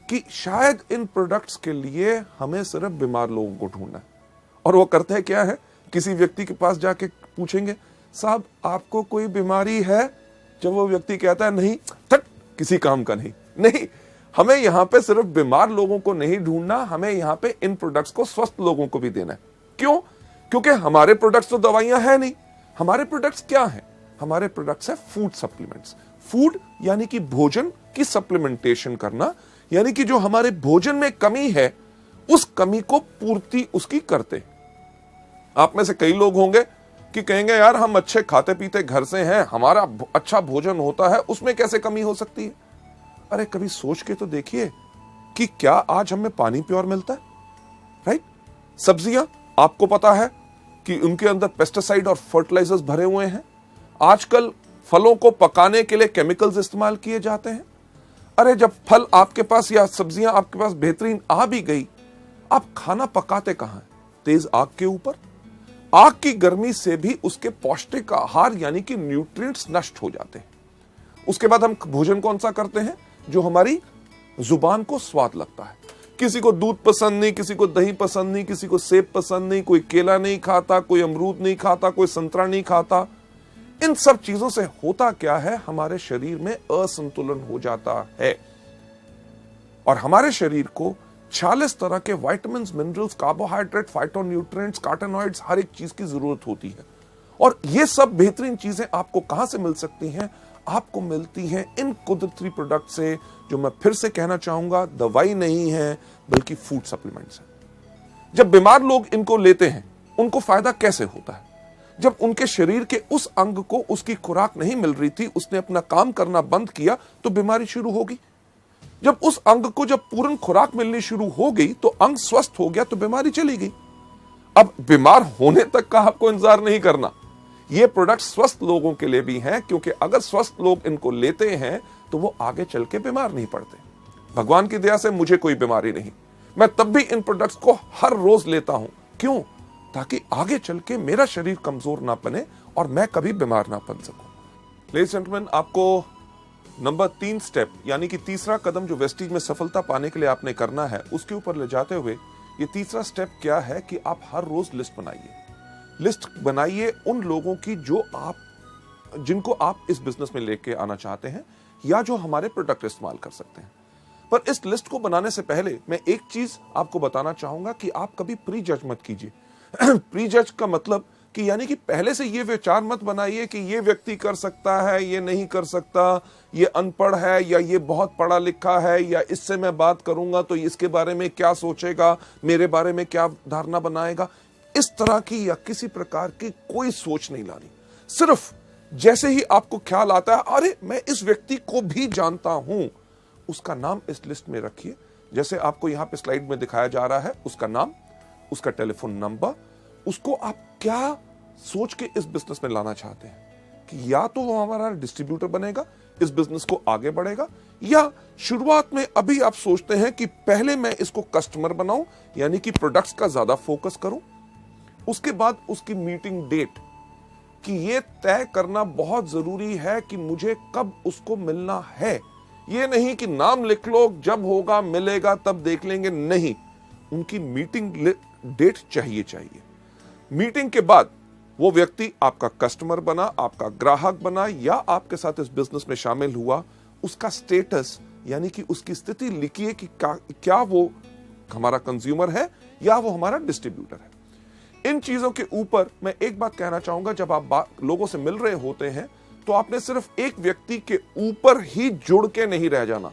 कि शायद इन प्रोडक्ट्स के लिए हमें सिर्फ बीमार लोगों को ढूंढना है। और वो करते हैं क्या है, किसी व्यक्ति के पास जाके पूछेंगे, साहब आपको कोई बीमारी है? जब वो व्यक्ति कहता है नहीं, तट किसी काम का नहीं। नहीं, हमें यहां पे सिर्फ बीमार लोगों को नहीं ढूंढना, हमें यहां पे इन प्रोडक्ट्स को स्वस्थ लोगों को भी देना है। क्यों? क्योंकि हमारे प्रोडक्ट्स तो दवाइयां है नहीं। हमारे प्रोडक्ट्स क्या है? हमारे प्रोडक्ट्स है फूड सप्लीमेंट्स। फूड यानी कि भोजन की सप्लीमेंटेशन करना, यानी कि जो हमारे भोजन में कमी है उस कमी को पूर्ति उसकी करते। आप में से कई लोग होंगे कि कहेंगे यार हम अच्छे खाते पीते घर से हैं, हमारा अच्छा भोजन होता है, उसमें कैसे कमी हो सकती है? अरे कभी सोच के तो देखिए कि क्या आज हमें पानी प्योर मिलता है? राइट? सब्जियां आपको पता है कि उनके अंदर पेस्टिसाइड और फर्टिलाइजर्स भरे हुए हैं। आजकल फलों को पकाने के लिए केमिकल्स इस्तेमाल किए जाते हैं। अरे जब फल आपके पास या सब्जियां आपके पास बेहतरीन आ भी गई, आप खाना पकाते कहां हैं? तेज आग के ऊपर। आग की गर्मी से भी उसके पौष्टिक आहार यानी कि न्यूट्रिएंट्स नष्ट हो जाते हैं। उसके बाद हम भोजन कौन सा करते हैं? जो हमारी जुबान को स्वाद लगता है। किसी को दूध पसंद नहीं, किसी को दही पसंद नहीं, किसी को सेब पसंद नहीं, कोई केला नहीं खाता, कोई अमरूद नहीं खाता, कोई संतरा नहीं खाता। इन सब चीजों से होता क्या है? हमारे शरीर में असंतुलन हो जाता है और हमारे शरीर को 46 तरह के विटामिन, मिनरल्स, कार्बोहाइड्रेट, फाइटोन्यूट्रिएंट्स, कार्टेनॉइड्स, हर एक चीज की जरूरत होती है। और ये सब बेहतरीन चीजें आपको कहां से मिल सकती हैं? आपको मिलती हैं इन कुदरती प्रोडक्ट से, जो मैं फिर से कहना चाहूंगा दवाई नहीं है बल्कि फूड सप्लीमेंट्स है। जब बीमार लोग इनको लेते हैं उनको फायदा कैसे होता है? जब उनके शरीर के उस अंग को उसकी खुराक नहीं मिल रही थी, उसने अपना काम करना बंद किया तो बीमारी शुरू होगी। जब उस अंग को जब पूर्ण खुराक मिलनी शुरू हो गई तो अंग स्वस्थ हो गया तो बीमारी चली गई। अब बीमार होने तक का आपको इंतजार नहीं करना। ये प्रोडक्ट स्वस्थ लोगों के लिए भी हैं, क्योंकि अगर स्वस्थ लोग इनको लेते हैं तो वो आगे चल के बीमार नहीं पड़ते। भगवान की दया से मुझे कोई बीमारी नहीं, मैं तब भी इन प्रोडक्ट्स को हर रोज लेता हूं। क्यों? ताकि आगे चल के मेरा शरीर कमजोर ना बने और मैं कभी बीमार ना बन सकूं। लेडीज एंड जेंटलमैन, आपको नंबर 3 स्टेप यानी कि तीसरा कदम जो वेस्टीज में सफलता पाने के लिए आपने करना है, उसके ऊपर ले जाते हुए ये तीसरा स्टेप क्या है कि आप हर रोज लिस्ट बनाइए। लिस्ट बनाइए उन लोगों की जिनको आप इस बिजनेस में लेके आना चाहते हैं या जो हमारे प्रोडक्ट इस्तेमाल कर सकते हैं। पर इस लिस्ट को बनाने से पहले मैं एक चीज आपको बताना चाहूंगा कि आप कभी प्री जज मत कीजिए। प्री जज का मतलब कि यानी कि पहले से ये विचार मत बनाइए कि ये व्यक्ति कर सकता है, ये नहीं कर सकता, ये अनपढ़ है या ये बहुत पढ़ा लिखा है, या इससे मैं बात करूंगा तो इसके बारे में क्या सोचेगा, मेरे बारे में क्या धारणा बनाएगा। इस तरह की या किसी प्रकार की कोई सोच नहीं लानी। सिर्फ जैसे ही आपको ख्याल आता है अरे मैं इस व्यक्ति को भी जानता हूं, उसका नाम इस लिस्ट में रखिए। जैसे आपको यहां पे स्लाइड में दिखाया जा रहा है, उसका नाम, उसका टेलीफोन नंबर, उसको आप क्या सोच के इस बिजनेस में लाना चाहते हैं कि या तो वो हमारा डिस्ट्रीब्यूटर बनेगा, इस बिजनेस को आगे बढ़ेगा, या शुरुआत में अभी आप सोचते हैं कि पहले मैं इसको कस्टमर बनाऊं यानी कि प्रोडक्ट्स का ज्यादा फोकस करूं। उसके बाद उसकी मीटिंग डेट कि ये तय करना बहुत जरूरी है कि मुझे कब उसको मिलना है, ये नहीं कि नाम लिख लो, जब होगा मिलेगा तब देख लेंगे, नहीं, उनकी मीटिंग डेट चाहिए। मीटिंग के बाद वो व्यक्ति आपका कस्टमर बना, आपका ग्राहक बना या आपके साथ इस बिजनेस में शामिल हुआ, उसका स्टेटस यानी कि उसकी स्थिति लिखिए कि क्या वो हमारा कंज्यूमर है या वो हमारा डिस्ट्रीब्यूटर है। इन चीजों के ऊपर मैं एक बात कहना चाहूंगा, जब आप लोगों से मिल रहे होते हैं तो आपने सिर्फ एक व्यक्ति के ऊपर ही जुड़ के नहीं रह जाना।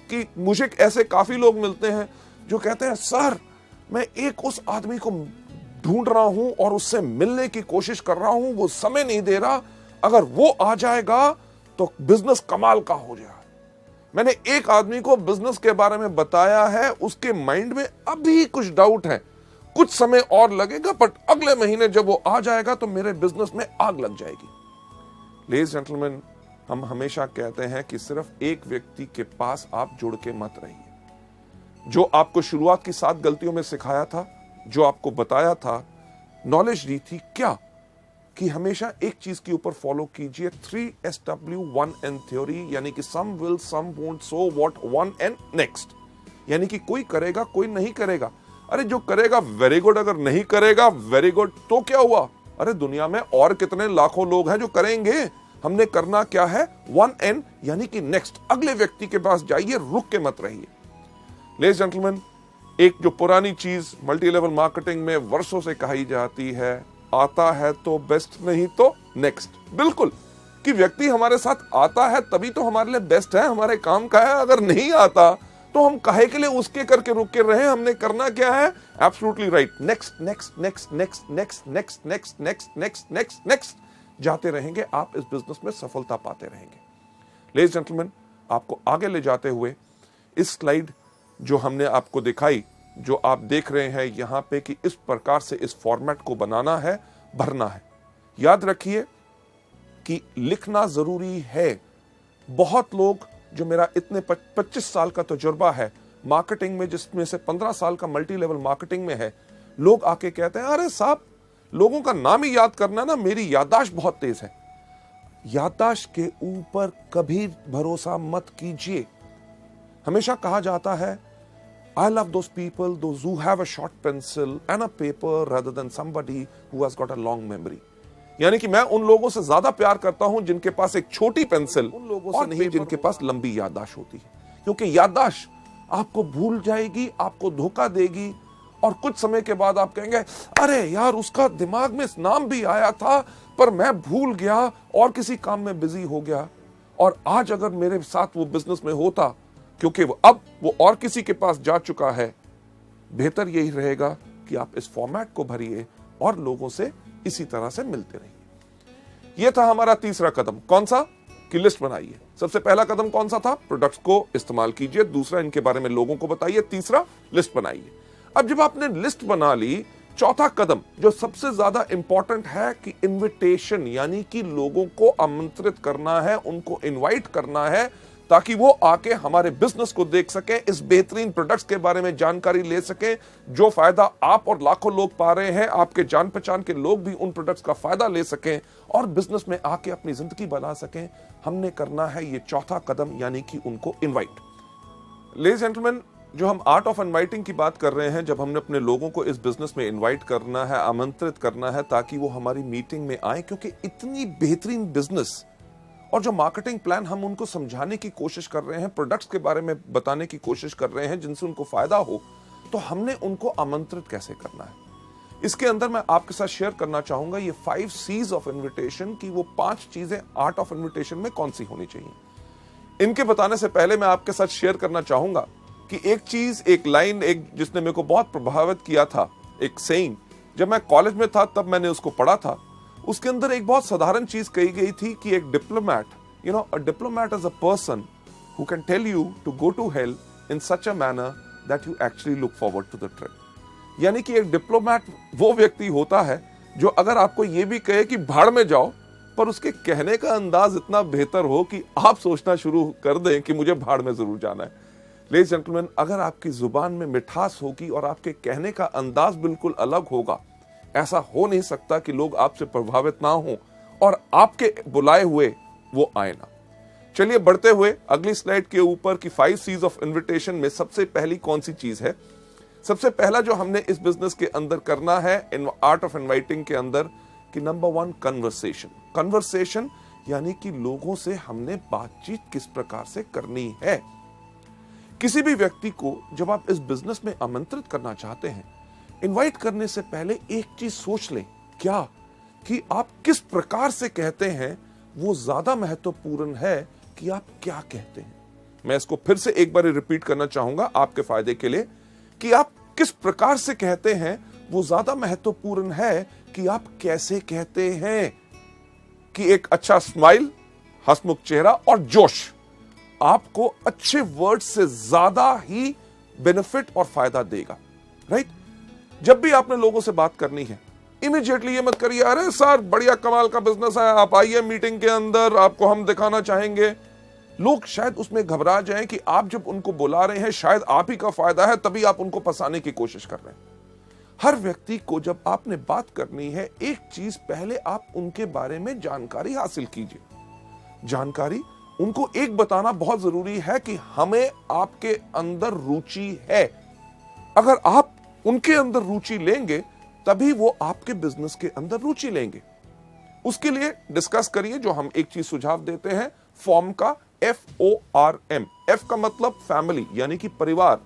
कि मुझे ऐसे काफी लोग मिलते हैं जो कहते हैं सर मैं एक उस आदमी को ढूंढ रहा हूं और उससे मिलने की कोशिश कर रहा हूं, वो समय नहीं दे रहा, अगर वो आ जाएगा तो बिजनेस कमाल का हो जाएगा। मैंने एक आदमी को बिजनेस के बारे में बताया है, उसके माइंड में अभी कुछ डाउट है, कुछ समय और लगेगा, बट अगले महीने जब वो आ जाएगा तो मेरे बिजनेस में आग लग जाएगी। लेडीज जेंटलमैन, हम हमेशा कहते हैं कि सिर्फ एक व्यक्ति के पास आप जुड़ के मत रहिए। जो आपको शुरुआत की 7 गलतियों में सिखाया था, जो आपको बताया था, नॉलेज दी थी, क्या कि हमेशा एक चीज के ऊपर फॉलो कीजिए, 3SW1N थ्योरी, यानी कि some will, some won't, so what, 1N next. यानी कि कोई करेगा, कोई नहीं करेगा। अरे जो करेगा वेरी गुड, अगर नहीं करेगा वेरी गुड, तो क्या हुआ? अरे दुनिया में और कितने लाखों लोग हैं जो करेंगे। हमने करना क्या है? 1N यानी कि नेक्स्ट, अगले व्यक्ति के पास जाइए, रुक के मत रहिए। लेडीज जेंटलमैन, एक जो पुरानी चीज मल्टी लेवल मार्केटिंग में वर्षों से कही जाती है, आता है तो बेस्ट, नहीं तो नेक्स्ट। बिल्कुल, कि व्यक्ति हमारे साथ आता है तभी तो हमारे लिए बेस्ट है, हमारे काम का है। अगर नहीं आता तो हम काहे के लिए उसके करके रुक के रहे? हमने करना क्या है? Absolutely right, next next next next next next next next next next next जाते रहेंगे, आप इस बिजनेस में सफलता पाते रहेंगे। लेडीज जेंटलमैन, आपको आगे ले जाते हुए इस स्लाइड जो हमने आपको दिखाई, जो आप देख रहे हैं यहां पे, कि इस प्रकार से इस फॉर्मेट को बनाना है, भरना है। याद रखिए कि लिखना जरूरी है। बहुत लोग, जो मेरा इतने 25 साल का तजुर्बा है मार्केटिंग में, जिसमें से 15 साल का मल्टी लेवल मार्केटिंग में है, लोग आके कहते हैं अरे साहब लोगों का नाम ही याद करना ना, मेरी याददाश्त बहुत तेज है। याददाश्त के ऊपर कभी भरोसा मत कीजिए। हमेशा कहा जाता है I love those people, those who have a short pencil and a paper rather than somebody who has got a long memory. यानी कि मैं उन लोगों से ज्यादा प्यार करता हूं जिनके पास एक छोटी पेंसिल, उन लोगों से नहीं जिनके पास लंबी याददाश्त होती है। क्योंकि याददाश्त आपको भूल जाएगी, आपको धोखा देगी, और कुछ समय के बाद आप कहेंगे अरे यार उसका दिमाग में नाम भी आया था पर मैं भूल गया और किसी काम में बिजी हो गया। और आज अगर मेरे साथ वो बिजनेस में होता, क्योंकि अब वो और किसी के पास जा चुका है, बेहतर यही रहेगा कि आप इस फॉर्मेट को भरिए और लोगों से इसी तरह से मिलते रहिए। यह था हमारा तीसरा कदम। कौन सा? कि लिस्ट बनाइए। सबसे पहला कदम कौन सा था? प्रोडक्ट्स को इस्तेमाल कीजिए। दूसरा, इनके बारे में लोगों को बताइए। तीसरा, लिस्ट बनाइए। अब जब आपने लिस्ट बना ली, चौथा कदम जो सबसे ज्यादा इंपॉर्टेंट है कि इनविटेशन, यानी कि लोगों को आमंत्रित करना है, उनको इनवाइट करना है, ताकि वो आके हमारे बिजनेस को देख सके, इस बेहतरीन प्रोडक्ट्स के बारे में जानकारी ले सके, जो फायदा आप और लाखों लोग पा रहे हैं, आपके जान पहचान के लोग भी उन प्रोडक्ट्स का फायदा ले सकें और बिजनेस में आके अपनी जिंदगी बना सकें। हमने करना है ये चौथा कदम, यानी कि उनको इनवाइट। लेडीज जेंटलमैन, जो हम आर्ट ऑफ इनवाइटिंग की बात कर रहे हैं, जब हमने अपने लोगों को इस बिजनेस में इनवाइट करना है, आमंत्रित करना है ताकि वो हमारी मीटिंग में आए, क्योंकि इतनी बेहतरीन बिजनेस और जो मार्केटिंग प्लान हम उनको समझाने की कोशिश कर रहे हैं, प्रोडक्ट्स के बारे में बताने की कोशिश कर रहे हैं जिनसे उनको फायदा हो, तो हमने उनको आमंत्रित कैसे करना है। इसके अंदर मैं आपके साथ शेयर करना चाहूंगा ये 5 C's ऑफ इन्विटेशन की वो 5 चीजें आर्ट ऑफ इन्विटेशन में कौन सी होनी चाहिए। इनके बताने से पहले मैं आपके साथ शेयर करना चाहूंगा कि एक चीज, एक लाइन, एक जिसने मेरे को बहुत प्रभावित किया था, एक सेइंग, जब मैं कॉलेज में था तब मैंने उसको पढ़ा था। उसके अंदर एक बहुत साधारण चीज कही गई थी कि एक diplomat, a diplomat is a person who can tell you to go to hell in such a manner that you actually look forward to the trip. यानी कि एक डिप्लोमैट वो व्यक्ति होता है जो अगर आपको ये भी कहे कि भाड़ में जाओ, पर उसके कहने का अंदाज इतना बेहतर हो कि आप सोचना शुरू कर दें कि मुझे भाड़ में जरूर जाना है। लेडीज जेंटलमैन, अगर आपकी जुबान में मिठास होगी और आपके कहने का अंदाज बिल्कुल अलग होगा, ऐसा हो नहीं सकता कि लोग आपसे प्रभावित ना हो और आपके बुलाए हुए वो आए ना। चलिए बढ़ते हुए अगली स्लाइड के ऊपर की 5 C's ऑफ इन्विटेशन में सबसे पहली कौन सी चीज है? सबसे पहला जो हमने इस बिजनेस के अंदर करना है इन आर्ट ऑफ इनवाइटिंग के अंदर कि नंबर 1 कन्वर्सेशन। कन्वर्सेशन यानी कि लोगों से हमने बातचीत किस प्रकार से करनी है। किसी भी व्यक्ति को जब आप इस बिजनेस में आमंत्रित करना चाहते हैं, इनवाइट करने से पहले एक चीज सोच लें, क्या कि आप किस प्रकार से कहते हैं वो ज्यादा महत्वपूर्ण है कि आप क्या कहते हैं। मैं इसको फिर से एक बार रिपीट करना चाहूंगा आपके फायदे के लिए कि आप किस प्रकार से कहते हैं वो ज्यादा महत्वपूर्ण है कि आप कैसे कहते हैं। कि एक अच्छा स्माइल, हंसमुख चेहरा और जोश आपको अच्छे वर्ड से ज्यादा ही बेनिफिट और फायदा देगा, राइट? जब भी आपने लोगों से बात करनी है, इमीडिएटली ये मत करिए अरे सर बढ़िया कमाल का बिजनेस है, आप आइए मीटिंग के अंदर, आपको हम दिखाना चाहेंगे। लोग शायद उसमें घबरा जाएं कि आप जब उनको बुला रहे हैं शायद आप ही का फायदा है, तभी आप उनको फंसाने की कोशिश कर रहे हैं। हर व्यक्ति को जब आपने बात करनी है, एक चीज पहले आप उनके बारे में जानकारी हासिल कीजिए। जानकारी उनको एक बताना बहुत जरूरी है कि हमें आपके अंदर रुचि है। अगर आप उनके अंदर रुचि लेंगे तभी वो आपके बिजनेस के अंदर रुचि लेंगे। उसके लिए डिस्कस करिए, जो हम एक चीज सुझाव देते हैं फॉर्म का, FORM। F का मतलब फैमिली यानी कि परिवार।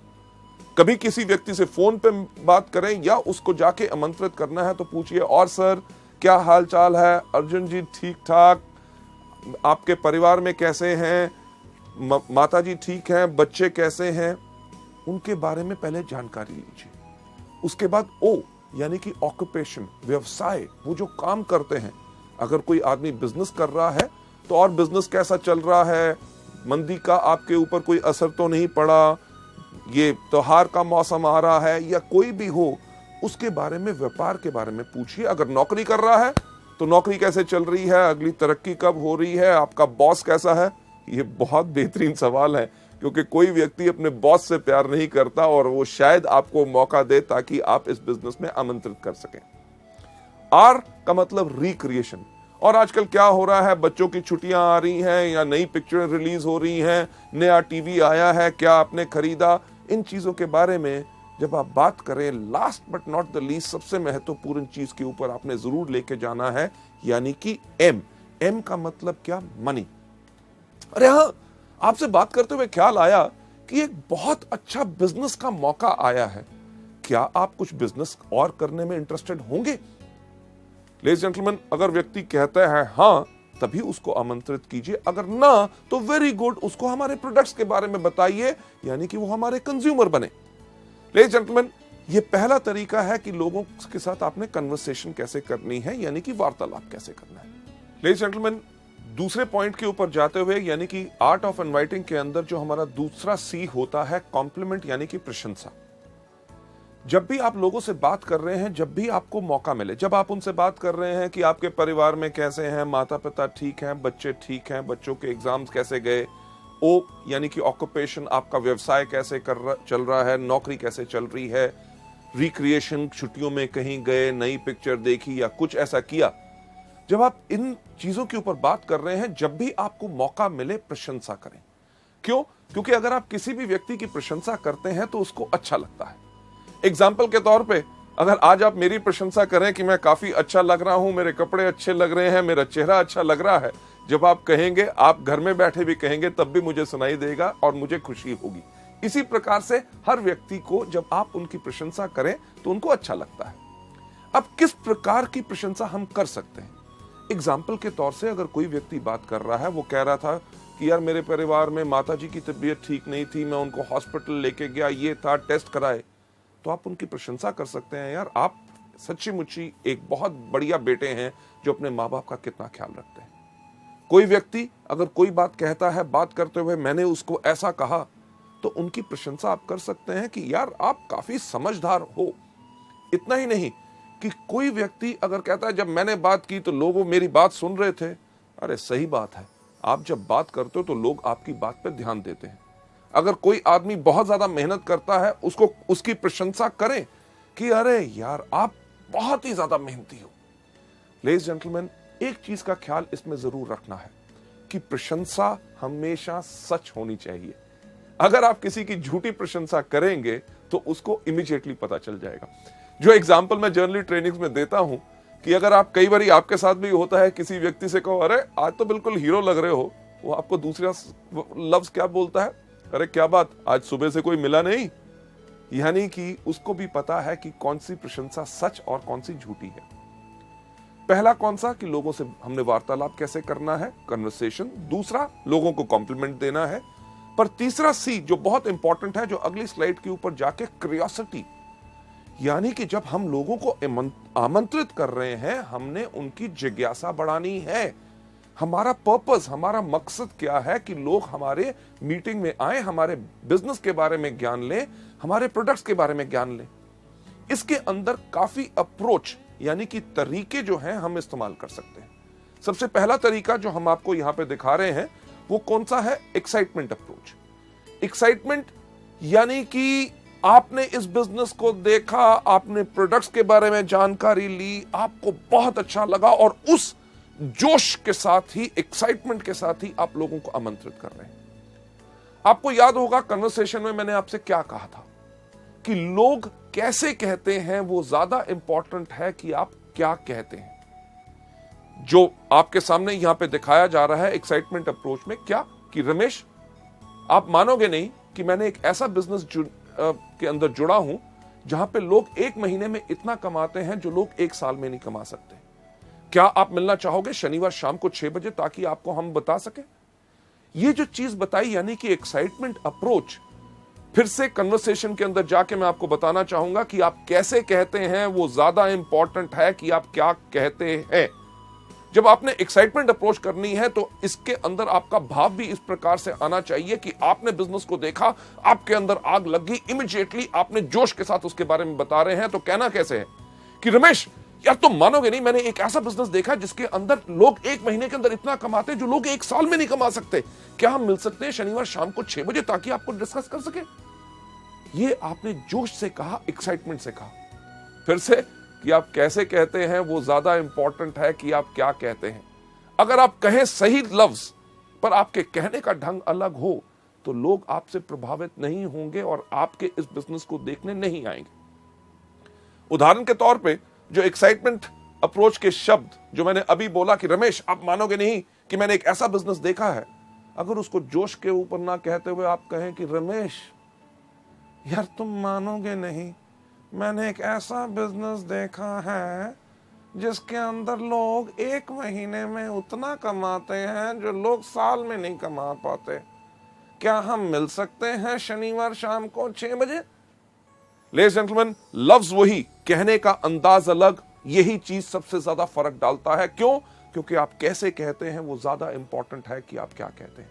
कभी किसी व्यक्ति से फोन पे बात करें या उसको जाके आमंत्रित करना है तो पूछिए और सर क्या हाल चाल है, अर्जुन जी ठीक ठाक, आपके परिवार में कैसे हैं, माता जी ठीक हैं, बच्चे कैसे हैं, उनके बारे में पहले जानकारी लीजिए। उसके बाद O यानी कि ऑक्यूपेशन, व्यवसाय, वो जो काम करते हैं। अगर कोई आदमी बिजनेस कर रहा है तो और बिजनेस कैसा चल रहा है, मंदी का आपके ऊपर कोई असर तो नहीं पड़ा, ये त्योहार का मौसम आ रहा है या कोई भी हो, उसके बारे में, व्यापार के बारे में पूछिए। अगर नौकरी कर रहा है तो नौकरी कैसे चल रही है, अगली तरक्की कब हो रही है, आपका बॉस कैसा है। ये बहुत बेहतरीन सवाल है क्योंकि कोई व्यक्ति अपने बॉस से प्यार नहीं करता और वो शायद आपको मौका दे ताकि आप इस बिजनेस में आमंत्रित कर सकें। R का मतलब रिक्रिएशन। और आजकल क्या हो रहा है, बच्चों की छुट्टियां आ रही हैं या नई पिक्चर रिलीज हो रही हैं, नया टीवी आया है, क्या आपने खरीदा, इन चीजों के बारे में जब आप बात करें, last but not the least सबसे महत्वपूर्ण चीज के ऊपर आपने जरूर लेके जाना है, यानी कि M का मतलब क्या, मनी। अरे हाँ, आपसे बात करते हुए ख्याल आया कि एक बहुत अच्छा बिजनेस का मौका आया है, क्या आप कुछ बिजनेस और करने में इंटरेस्टेड होंगे? लेडीज जेंटलमैन, अगर व्यक्ति कहता है हाँ, तभी उसको आमंत्रित कीजिए, अगर ना तो वेरी गुड, उसको हमारे प्रोडक्ट्स के बारे में बताइए, यानी कि वो हमारे कंज्यूमर बने। लेडीज जेंटलमैन, ये पहला तरीका है कि लोगों के साथ आपने कन्वर्सेशन कैसे करनी है, यानी कि वार्तालाप कैसे करना है। लेडीज जेंटलमैन, दूसरे पॉइंट के ऊपर जाते हुए, यानी कि आर्ट ऑफ इनवाइटिंग के अंदर जो हमारा दूसरा C होता है, कॉम्प्लीमेंट यानी कि प्रशंसा। जब भी आप लोगों से बात कर रहे हैं, जब भी आपको मौका मिले, जब आप उनसे बात कर रहे हैं कि आपके परिवार में कैसे हैं, माता पिता ठीक हैं, बच्चे ठीक हैं, बच्चों के एग्जाम्स कैसे गए, O यानी कि ऑक्यूपेशन, आपका व्यवसाय कैसे चल रहा है, नौकरी कैसे चल रही है, रिक्रिएशन, छुट्टियों में कहीं गए, नई पिक्चर देखी या कुछ ऐसा किया। जब आप इन चीजों के ऊपर बात कर रहे हैं, जब भी आपको मौका मिले प्रशंसा करें। क्यों? क्योंकि अगर आप किसी भी व्यक्ति की प्रशंसा करते हैं तो उसको अच्छा लगता है। एग्जाम्पल के तौर पे, अगर आज आप मेरी प्रशंसा करें कि मैं काफी अच्छा लग रहा हूं, मेरे कपड़े अच्छे लग रहे हैं, मेरा चेहरा अच्छा लग रहा है, जब आप कहेंगे, आप घर में बैठे भी कहेंगे, तब भी मुझे सुनाई देगा और मुझे खुशी होगी। इसी प्रकार से हर व्यक्ति को जब आप उनकी प्रशंसा करें तो उनको अच्छा लगता है। अब किस प्रकार की प्रशंसा हम कर सकते हैं? एग्जाम्पल के तौर से, अगर कोई व्यक्ति बात कर रहा है, वो कह रहा था कि यार मेरे परिवार में माताजी की तबीयत ठीक नहीं थी, मैं उनको हॉस्पिटल लेके गया, ये था, टेस्ट कराए, तो आप उनकी प्रशंसा कर सकते हैं, यार आप सच्ची मुच्ची एक बहुत बढ़िया बेटे हैं जो अपने माँ बाप का कितना ख्याल रखते हैं। कोई व्यक्ति अगर कोई बात कहता है, बात करते हुए मैंने उसको ऐसा कहा, तो उनकी प्रशंसा आप कर सकते हैं कि यार आप काफी समझदार हो। इतना ही नहीं कि कोई व्यक्ति अगर कहता है जब मैंने बात की तो लोग मेरी बात सुन रहे थे, अरे सही बात है, आप जब बात करते हो तो लोग आपकी बात पर ध्यान देते हैं। अगर कोई आदमी बहुत ज्यादा मेहनत करता है, उसको उसकी प्रशंसा करें कि अरे यार आप बहुत ही ज्यादा मेहनती हो। लेडीज जेंटलमैन, एक चीज का ख्याल इसमें जरूर रखना है आपकी प्रशंसा हमेशा सच होनी चाहिए। अगर आप किसी की झूठी प्रशंसा करेंगे तो उसको इमीडिएटली पता चल जाएगा। जो एग्जाम्पल मैं जर्नली ट्रेनिंग्स में देता हूं कि अगर आप कई बार आपके साथ भी होता है, किसी व्यक्ति से कहो अरे आज तो बिल्कुल हीरो लग रहे हो, वो आपको दूसरा लफ्ज क्या बोलता है, अरे क्या बात आज सुबह से कोई मिला नहीं। यानी कि उसको भी पता है कि कौन सी प्रशंसा सच और कौन सी झूठी है। पहला कौन सा कि लोगों से हमने वार्तालाप कैसे करना है, कन्वर्सेशन। दूसरा लोगों को कॉम्प्लीमेंट देना है। पर तीसरा सी जो बहुत इंपॉर्टेंट है, जो अगली स्लाइड के ऊपर जाके, क्यूरियोसिटी। यानी कि जब हम लोगों को आमंत्रित कर रहे हैं, हमने उनकी जिज्ञासा बढ़ानी है। हमारा पर्पस, हमारा मकसद क्या है कि लोग हमारे मीटिंग में आए, हमारे बिजनेस के बारे में ज्ञान लें, हमारे प्रोडक्ट्स के बारे में ज्ञान लें। इसके अंदर काफी अप्रोच यानी कि तरीके जो हैं हम इस्तेमाल कर सकते हैं। सबसे पहला तरीका जो हम आपको यहां पे दिखा रहे हैं वो कौन सा है, एक्साइटमेंट अप्रोच। एक्साइटमेंट यानी कि आपने इस बिजनेस को देखा, आपने प्रोडक्ट्स के बारे में जानकारी ली, आपको बहुत अच्छा लगा और उस जोश के साथ ही, एक्साइटमेंट के साथ ही आप लोगों को आमंत्रित कर रहे हैं। आपको याद होगा कन्वर्सेशन में मैंने आपसे क्या कहा था कि लोग कैसे कहते हैं वो ज्यादा इंपॉर्टेंट है कि आप क्या कहते हैं। जो आपके सामने यहां पे दिखाया जा रहा है एक्साइटमेंट अप्रोच में, क्या कि रमेश आप मानोगे नहीं कि मैंने एक ऐसा बिजनेस के अंदर जुड़ा हूं जहां पे लोग 1 महीने में इतना कमाते हैं जो लोग 1 साल में नहीं कमा सकते। क्या आप मिलना चाहोगे शनिवार शाम को 6 बजे ताकि आपको हम बता सके। ये जो चीज बताई यानी कि एक्साइटमेंट अप्रोच। फिर से कन्वर्सेशन के अंदर जाके मैं आपको बताना चाहूंगा कि आप कैसे कहते हैं वो ज्यादा इंपॉर्टेंट है कि आप क्या कहते हैं। जब आपने एक्साइटमेंट अप्रोच करनी है तो इसके अंदर आपका भाव भी इस प्रकार से आना चाहिए कि आपने बिजनेस को देखा, आपके अंदर आग लग गई, इमीडिएटली आपने जोश के साथ उसके बारे में बता रहे हैं। तो कहना कैसे है कि रमेश यार तुम मानोगे नहीं, मैंने एक ऐसा बिजनेस देखा जिसके अंदर लोग 1 महीने के अंदर इतना कमाते हैं जो लोग 1 साल में नहीं कमा सकते। क्या हम मिल सकते हैं शनिवार शाम को 6 बजे ताकि आपको डिस्कस कर सके। ये आपने जोश से कहा, एक्साइटमेंट से कहा। फिर से कि आप कैसे कहते हैं वो ज्यादा इंपॉर्टेंट है कि आप क्या कहते हैं। अगर आप कहें सही लफ्ज पर आपके कहने का ढंग अलग हो तो लोग आपसे प्रभावित नहीं होंगे और आपके इस बिजनेस को देखने नहीं आएंगे। उदाहरण के तौर पे जो एक्साइटमेंट अप्रोच के शब्द जो मैंने अभी बोला कि रमेश आप मानोगे नहीं कि मैंने एक ऐसा बिजनेस देखा है, अगर उसको जोश के ऊपर ना कहते हुए आप कहें कि रमेश यार तुम मानोगे नहीं, मैंने एक ऐसा बिजनेस देखा है जिसके अंदर लोग 1 महीने में उतना कमाते हैं जो लोग साल में नहीं कमा पाते। क्या हम मिल सकते हैं शनिवार शाम को 6 बजे। लेडीज जेंटलमैन, लफ्ज वही, कहने का अंदाज अलग, यही चीज सबसे ज्यादा फर्क डालता है। क्यों? क्योंकि आप कैसे कहते हैं वो ज्यादा इंपॉर्टेंट है कि आप क्या कहते हैं।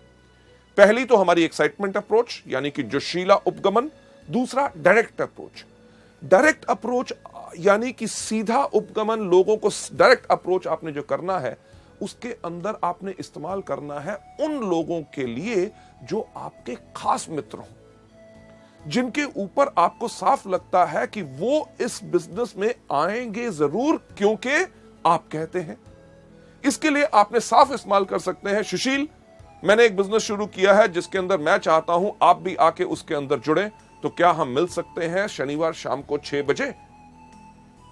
पहली तो हमारी एक्साइटमेंट अप्रोच यानी कि जोशीला उपगमन। दूसरा डायरेक्ट अप्रोच। डायरेक्ट अप्रोच यानी कि सीधा उपगमन, लोगों को डायरेक्ट अप्रोच आपने जो करना है उसके अंदर आपने इस्तेमाल करना है उन लोगों के लिए जो आपके खास मित्र हों, जिनके ऊपर आपको साफ लगता है कि वो इस बिजनेस में आएंगे जरूर क्योंकि आप कहते हैं। इसके लिए आपने साफ इस्तेमाल कर सकते हैं, सुशील मैंने एक बिजनेस शुरू किया है जिसके अंदर मैं चाहता हूं आप भी आके उसके अंदर जुड़े, तो क्या हम मिल सकते हैं शनिवार शाम को 6 बजे।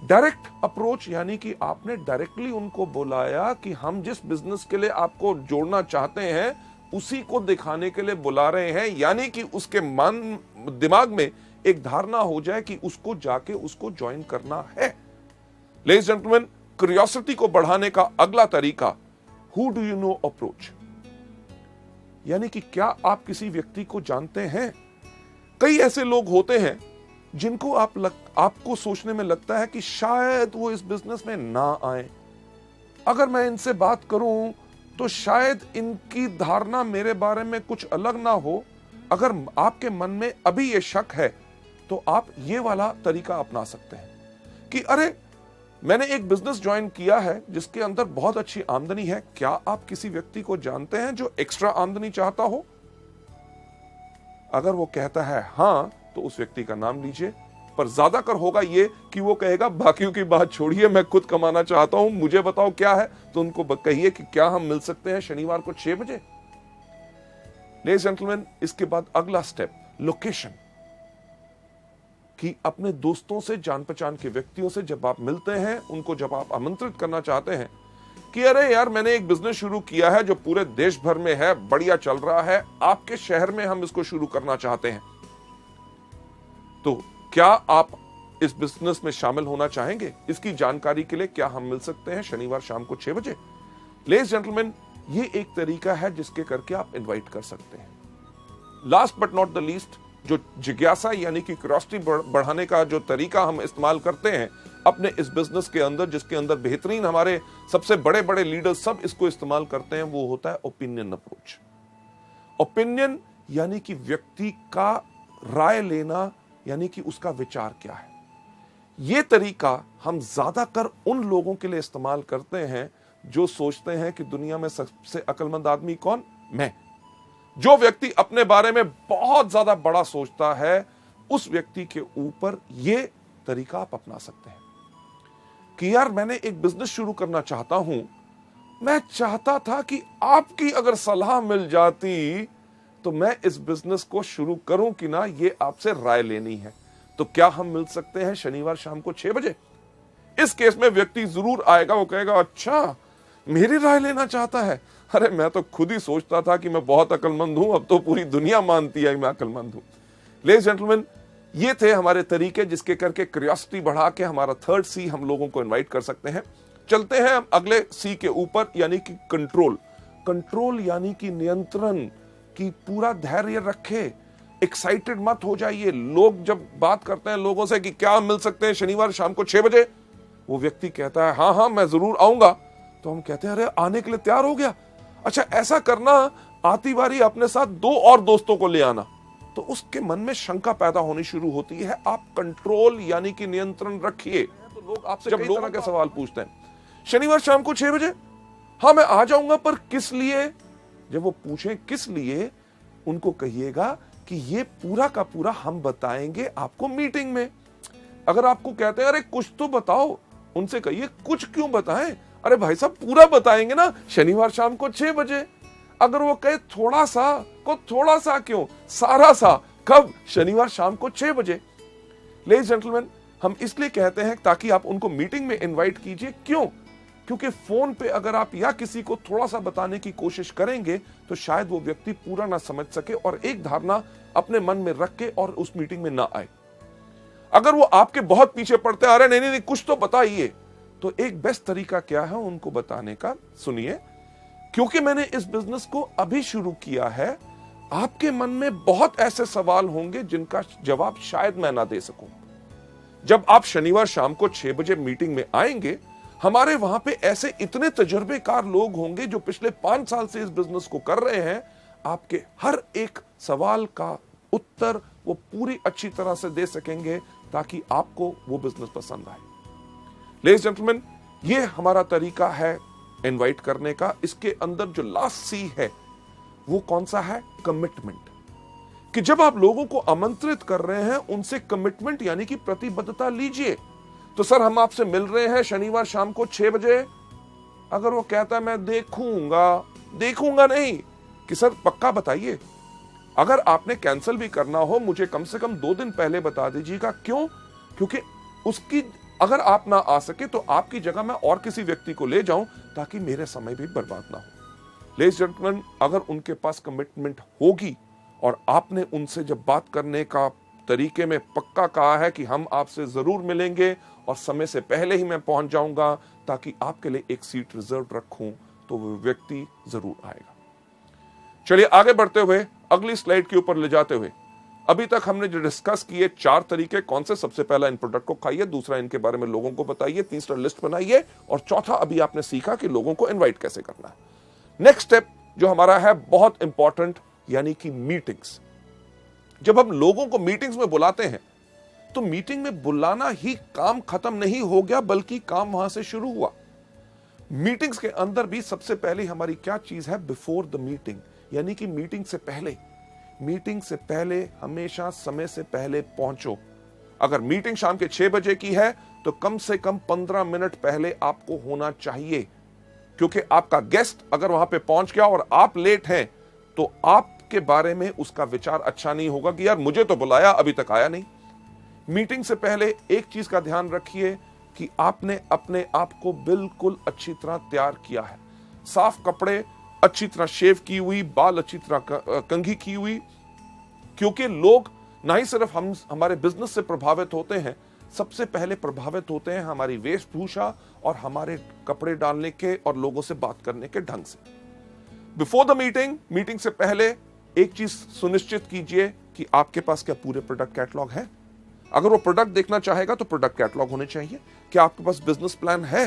डायरेक्ट अप्रोच यानी कि आपने डायरेक्टली उनको बुलाया कि हम जिस बिजनेस के लिए आपको जोड़ना चाहते हैं उसी को दिखाने के लिए बुला रहे हैं, यानी कि उसके मन दिमाग में एक धारणा हो जाए कि उसको जाके उसको ज्वाइन करना है। लेडीज जेंटलमैन, क्यूरियोसिटी को बढ़ाने का अगला तरीका who do you know approach, यानी कि क्या आप किसी व्यक्ति को जानते हैं। कई ऐसे लोग होते हैं जिनको आपको सोचने में लगता है कि शायद वो इस बिजनेस में ना आए। अगर मैं इनसे बात करूं तो शायद इनकी धारणा मेरे बारे में कुछ अलग ना हो। अगर आपके मन में अभी ये शक है तो आप ये वाला तरीका अपना सकते हैं कि अरे मैंने एक बिजनेस ज्वाइन किया है जिसके अंदर बहुत अच्छी आमदनी है, क्या आप किसी व्यक्ति को जानते हैं जो एक्स्ट्रा आमदनी चाहता हो। अगर वो कहता है हां तो उस व्यक्ति का नाम लीजिए, पर ज्यादातर होगा ये कि वो कहेगा बाकियों की बात छोड़िए, मैं खुद कमाना चाहता हूं, मुझे बताओ क्या है। तो उनको कहिए कि क्या हम मिल सकते हैं शनिवार को 6 बजे। लेडीज जेंटलमैन, इसके बाद अगला स्टेप लोकेशन, कि अपने दोस्तों से, जान पहचान के व्यक्तियों से जब आप मिलते हैं, उनको जब आप आमंत्रित करना चाहते हैं कि अरे यार मैंने एक बिजनेस शुरू किया है जो पूरे देश भर में है, बढ़िया चल रहा है, आपके शहर में हम इसको शुरू करना चाहते हैं, तो क्या आप इस बिजनेस में शामिल होना चाहेंगे? इसकी जानकारी के लिए क्या हम मिल सकते हैं शनिवार शाम को 6 बजे? लेडीज जेंटलमैन, ये एक तरीका है जिसके करके आप इनवाइट कर सकते हैं। Last but not the least, जो जिज्ञासा यानी कि क्यूरियोसिटी बढ़ाने का जो तरीका हम इस्तेमाल करते हैं अपने इस बिजनेस के अंदर, जिसके अंदर बेहतरीन हमारे सबसे बड़े बड़े लीडर्स सब इसको इस्तेमाल करते हैं, वो होता है ओपिनियन अप्रोच। ओपिनियन यानी कि व्यक्ति का राय लेना, यानी कि उसका विचार क्या है। यह तरीका हम ज्यादातर उन लोगों के लिए इस्तेमाल करते हैं जो सोचते हैं कि दुनिया में सबसे अक्लमंद आदमी कौन? मैं। जो व्यक्ति अपने बारे में बहुत ज्यादा बड़ा सोचता है, उस व्यक्ति के ऊपर यह तरीका आप अपना सकते हैं कि यार मैंने एक बिजनेस शुरू करना चाहता हूं, मैं चाहता था कि आपकी अगर सलाह मिल जाती तो मैं इस बिजनेस को शुरू करूं कि ना, ये आपसे राय लेनी है। तो क्या हम मिल सकते हैं शनिवार शाम को 6 बजे? इस केस में व्यक्ति जरूर आएगा, वो कहेगा अच्छा मेरी राय लेना चाहता है, अरे मैं तो खुद ही सोचता था कि मैं बहुत अक्लमंद हूं, अब तो पूरी दुनिया मानती है कि मैं अक्लमंद हूं। लेडीज जेंटलमैन, ये थे हमारे तरीके जिसके करके क्यूरियोसिटी बढ़ा के हमारा थर्ड सी हम लोगों को इनवाइट कर सकते हैं। चलते हैं अगले सी के ऊपर, यानी कि कंट्रोल। कंट्रोल यानी कि नियंत्रण, कि पूरा धैर्य रखे, एक्साइटेड मत हो जाइए। लोग जब बात करते हैं लोगों से कि क्या मिल सकते हैं शनिवार शाम को 6 बजे, वो व्यक्ति कहता है हाँ हाँ मैं जरूर आऊंगा, तो हम कहते हैं अरे आने के लिए तैयार हो गया, अच्छा ऐसा करना, आती बारी अपने साथ 2 और दोस्तों को ले आना। तो उसके मन में शंका पैदा होनी शुरू होती है। आप कंट्रोल यानी कि नियंत्रण रखिए। तो लोग आपसे जब लोगों के सवाल पूछते हैं शनिवार शाम को 6 बजे, हाँ मैं आ जाऊंगा, पर किस लिए? जब वो पूछें किस लिए, उनको कहिएगा कि ये पूरा का पूरा हम बताएंगे आपको मीटिंग में। अगर आपको कहते हैं अरे कुछ तो बताओ, उनसे कहिए कुछ क्यों बताएं, अरे भाई साहब पूरा बताएंगे ना शनिवार शाम को 6 बजे। अगर वो कहे थोड़ा सा, को थोड़ा सा क्यों, सारा सा, कब? शनिवार शाम को 6 बजे। लेडीज जेंटलमैन, हम इसलिए कहते हैं ताकि आप उनको मीटिंग में इनवाइट कीजिए। क्यों? क्योंकि फोन पे अगर आप या किसी को थोड़ा सा बताने की कोशिश करेंगे तो शायद वो व्यक्ति पूरा ना समझ सके और एक धारणा अपने मन में रख के और उस मीटिंग में ना आए। अगर वो आपके बहुत पीछे पड़ते हैं, अरे नहीं नहीं कुछ तो बताइए, तो एक बेस्ट तरीका क्या है उनको बताने का? सुनिए, क्योंकि मैंने इस बिजनेस को अभी शुरू किया है, आपके मन में बहुत ऐसे सवाल होंगे जिनका जवाब शायद मैं ना दे सकूं। जब आप शनिवार शाम को 6 बजे मीटिंग में आएंगे, हमारे वहां पे ऐसे इतने तजुर्बेकार लोग होंगे जो पिछले 5 साल से इस बिजनेस को कर रहे हैं। आपके हर एक सवाल का उत्तर वो पूरी अच्छी तरह से दे सकेंगे ताकि आपको वो बिजनेस पसंद आए। लेडीज जेंटलमैन, ये हमारा तरीका है इनवाइट करने का। इसके अंदर जो लास्ट सी है वो कौन सा है? कमिटमेंट। कि जब आप लोगों को आमंत्रित कर रहे हैं, उनसे कमिटमेंट यानी कि प्रतिबद्धता लीजिए। तो सर हम आपसे मिल रहे हैं शनिवार शाम को 6 बजे। अगर वो कहता है मैं देखूंगा नहीं, कि सर पक्का बताइए। अगर आपने कैंसिल भी करना हो, मुझे कम से कम 2 दिन पहले बता दीजिएगा। क्यों? क्योंकि उसकी अगर आप ना आ सके तो आपकी जगह मैं और किसी व्यक्ति को ले जाऊं ताकि मेरे समय भी बर्बाद ना हो। लेडीज जेंटलमैन, अगर उनके पास कमिटमेंट होगी और आपने उनसे जब बात करने का तरीके में पक्का कहा है कि हम आपसे जरूर मिलेंगे और समय से पहले ही मैं पहुंच जाऊंगा ताकि आपके लिए एक सीट रिजर्व रखूं, तो वो व्यक्ति जरूर आएगा। चलिए आगे बढ़ते हुए अगली स्लाइड के ऊपर ले जाते हुए, अभी तक हमने जो डिस्कस किए 4 तरीके कौन से? सबसे पहला इन प्रोडक्ट को खाइए, दूसरा इनके बारे में लोगों को बताइए, तीसरा लिस्ट बनाइए, और चौथा अभी आपने सीखा कि लोगों को इनवाइट कैसे करना है। नेक्स्ट स्टेप जो हमारा है बहुत इंपॉर्टेंट, यानी कि मीटिंग्स। जब हम लोगों को मीटिंग्स में बुलाते हैं तो मीटिंग में बुलाना ही काम खत्म नहीं हो गया, बल्कि काम वहां से शुरू हुआ। मीटिंग्स के अंदर भी सबसे पहले हमारी क्या चीज है? बिफोर द मीटिंग, यानी कि मीटिंग से पहले। मीटिंग से पहले हमेशा समय से पहले पहुंचो। अगर मीटिंग शाम के 6 बजे की है तो कम से कम 15 मिनट पहले आपको होना चाहिए, क्योंकि आपका गेस्ट अगर वहां पे पहुंच गया और आप लेट हैं तो आपके बारे में उसका विचार अच्छा नहीं होगा कि यार मुझे तो बुलाया अभी तक आया नहीं। मीटिंग से पहले एक चीज का ध्यान रखिए कि आपने अपने आप को बिल्कुल अच्छी तरह तैयार किया है, साफ कपड़े, अच्छी तरह शेव की हुई, बाल अच्छी तरह कंघी की हुई, क्योंकि लोग ना ही सिर्फ हमारे बिजनेस से प्रभावित होते हैं, सबसे पहले प्रभावित होते हैं हमारी वेशभूषा और हमारे कपड़े डालने के और लोगों से बात करने के ढंग से। बिफोर द मीटिंग से पहले एक चीज सुनिश्चित कीजिए कि आपके पास क्या पूरे प्रोडक्ट कैटलॉग है। अगर वो प्रोडक्ट देखना चाहेगा तो प्रोडक्ट कैटलॉग होने चाहिए। क्या आपके पास बिजनेस प्लान है?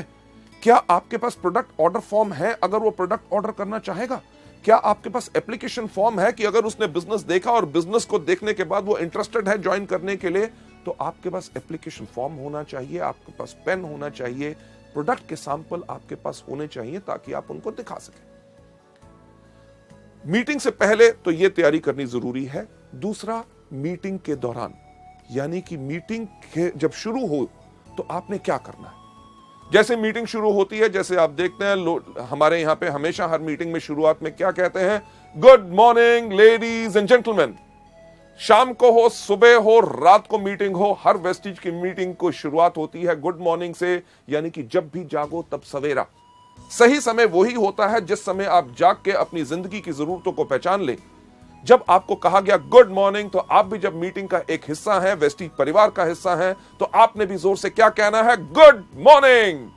क्या आपके पास प्रोडक्ट ऑर्डर फॉर्म है अगर वो प्रोडक्ट ऑर्डर करना चाहेगा? क्या आपके पास एप्लीकेशन फॉर्म है कि अगर उसने बिजनेस देखा और बिजनेस को देखने के बाद वो इंटरेस्टेड है ज्वाइन करने के लिए, तो आपके पास एप्लीकेशन फॉर्म होना चाहिए, आपके पास पेन होना चाहिए, प्रोडक्ट के सैंपल आपके पास होने चाहिए ताकि आप उनको दिखा सकें। मीटिंग से पहले तो यह तैयारी करनी जरूरी है। दूसरा, मीटिंग के दौरान, यानी कि मीटिंग जब शुरू हो तो आपने क्या करना है। जैसे मीटिंग शुरू होती है, जैसे आप देखते हैं हमारे यहां पे हमेशा हर मीटिंग में शुरुआत में क्या कहते हैं, good morning ladies and gentleman. शाम को हो, सुबह हो, रात को मीटिंग हो, हर वेस्टिज की मीटिंग को शुरुआत होती है गुड मॉर्निंग से, यानी कि जब भी जागो तब सवेरा। सही समय वही होता है जिस समय आप जाग के अपनी जिंदगी की जरूरतों को पहचान ले। जब आपको कहा गया गुड मॉर्निंग, तो आप भी जब मीटिंग का एक हिस्सा है, वेस्टिज परिवार का हिस्सा है, तो आपने भी जोर से क्या कहना है, good morning.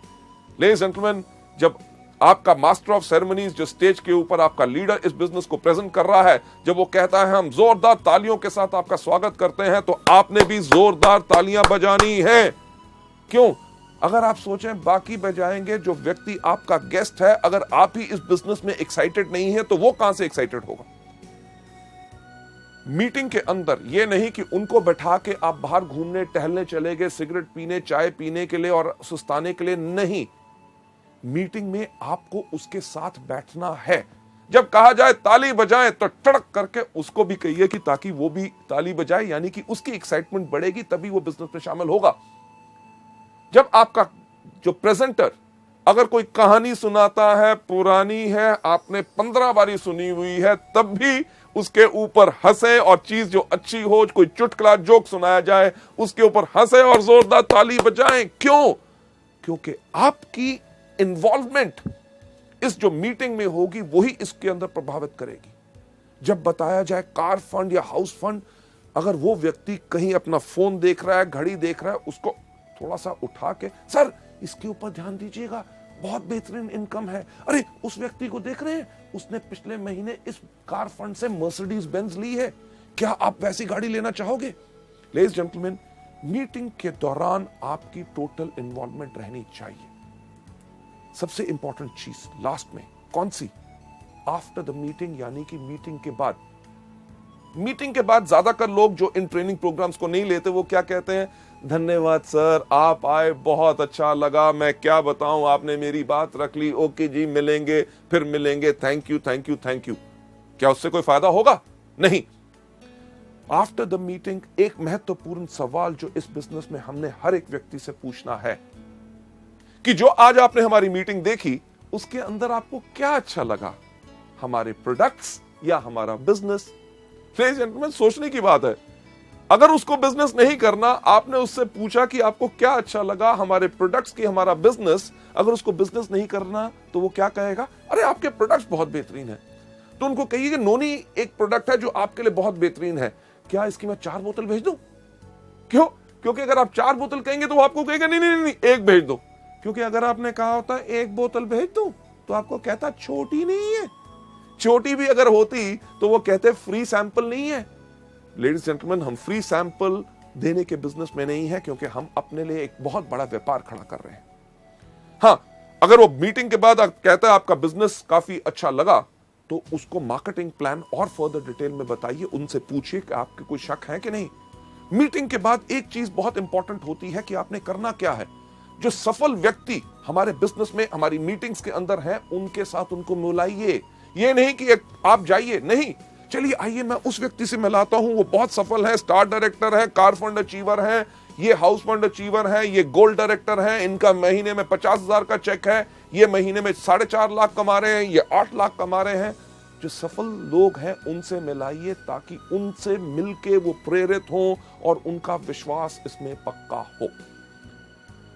Ladies and gentleman, जब आपका मास्टर ऑफ सेरेमनीज, जो स्टेज के ऊपर आपका लीडर इस बिजनेस को प्रेजेंट कर रहा है, जब वो कहता है हम जोरदार तालियों के साथ आपका स्वागत करते हैं, तो आपने भी जोरदार तालियां बजानी है। क्यों? अगर आप सोचें बाकी बजाएंगे, जो व्यक्ति आपका गेस्ट है, अगर आप ही इस बिजनेस में एक्साइटेड नहीं है तो वो कहां से एक्साइटेड होगा। मीटिंग के अंदर यह नहीं कि उनको बैठा के आप बाहर घूमने टहलने चले गए, सिगरेट पीने, चाय पीने के लिए और सुस्ताने के लिए नहीं। मीटिंग में आपको उसके साथ बैठना है। जब कहा जाए ताली बजाएं तो टड़क करके उसको भी कहिए कि ताकि वो भी ताली बजाए, यानी कि उसकी एक्साइटमेंट बढ़ेगी, तभी वो बिजनेस में शामिल होगा। जब आपका जो प्रेजेंटर अगर कोई कहानी सुनाता है, पुरानी है, आपने 15 बारी सुनी हुई है, तब भी उसके ऊपर हंसे, और चीज जो अच्छी हो, कोई चुटकुला जोक सुनाया जाए, उसके ऊपर हंसे और जोरदार ताली बजाएं। क्यों? क्योंकि आपकी इन्वॉल्वमेंट इस जो मीटिंग में होगी वही इसके अंदर प्रभावित करेगी। जब बताया जाए कार फंड या हाउस फंड, अगर वो व्यक्ति कहीं अपना फोन देख रहा है, घड़ी देख रहा है, उसको थोड़ा सा उठा के, सर इसके ऊपर ध्यान दीजिएगा, बहुत बेहतरीन इनकम है। अरे उस व्यक्ति को देख रहे हैं, उसने पिछले महीने इस कार फंड से मर्सिडीज बेंज ली है, क्या आप वैसी गाड़ी लेना चाहोगे। लेडीज जेंटलमैन, मीटिंग के दौरान आपकी टोटल इन्वॉल्वमेंट रहनी चाहिए। सबसे इंपॉर्टेंट चीज लास्ट में कौन सी? आफ्टर द मीटिंग, यानी कि मीटिंग के बाद। मीटिंग के बाद ज्यादातर लोग जो इन ट्रेनिंग प्रोग्राम्स को नहीं लेते, वो क्या कहते हैं, धन्यवाद सर, आप आए, बहुत अच्छा लगा, मैं क्या बताऊं, आपने मेरी बात रख ली, ओके जी, मिलेंगे, फिर मिलेंगे, thank you thank you thank you. क्या उससे कोई फायदा होगा? नहीं। आफ्टर द मीटिंग एक महत्वपूर्ण सवाल जो इस बिजनेस में हमने हर एक व्यक्ति से पूछना है कि जो आज आपने हमारी मीटिंग देखी, उसके अंदर आपको क्या अच्छा लगा, हमारे प्रोडक्ट्स या हमारा बिजनेस। लेडीज एंड जेंटलमैन, सोचने की बात है। अगर उसको बिजनेस नहीं करना, आपने उससे पूछा कि आपको क्या अच्छा लगा, हमारे प्रोडक्ट्स की हमारा बिजनेस, अगर उसको बिजनेस नहीं करना तो वो क्या कहेगा, अरे आपके प्रोडक्ट्स बहुत बेहतरीन है। तो उनको कहिए कि नोनी एक प्रोडक्ट है जो आपके लिए बहुत बेहतरीन है, क्या इसकी मैं 4 बोतल भेज दूं? क्यों? क्योंकि अगर आप 4 बोतल कहेंगे तो वो आपको कहेगा नहीं नहीं नहीं, एक भेज दो। क्योंकि अगर आपने कहा होता 1 बोतल भेज दूं, तो आपको कहता छोटी नहीं है। छोटी भी अगर होती तो वो कहते फ्री सैंपल नहीं है। लेडीज जेंटलमैन, हम फ्री सैंपल देने के बिजनेस में नहीं है, क्योंकि हम अपने लिए एक बहुत बड़ा व्यापार खड़ा कर रहे हैं। हां, अगर वो मीटिंग के बाद कहता है आपका बिजनेस काफी अच्छा लगा, तो उसको मार्केटिंग प्लान और फर्दर डिटेल में बताइए, उनसे पूछिए कि आपके कोई शक है कि नहीं। मीटिंग के बाद एक चीज बहुत इंपॉर्टेंट होती है कि आपने करना क्या है। जो सफल व्यक्ति हमारे बिजनेस में हमारी मीटिंग्स के अंदर हैं, उनके साथ उनको मिलाइए। ये नहीं कि आप जाइए, नहीं, चलिए आइए मैं उस व्यक्ति से मिलाता हूं, वो बहुत सफल है, स्टार डायरेक्टर है, कार फंड अचीवर है, ये हाउस फंड अचीवर हैं, ये गोल्ड डायरेक्टर हैं, इनका महीने में 50,000 का चेक है, ये महीने में 4.5 लाख कमा रहे हैं, ये 8 लाख कमा रहे हैं। जो सफल लोग हैं उनसे मिलाइए ताकि उनसे मिलके वो प्रेरित हों और उनका विश्वास इसमें पक्का हो।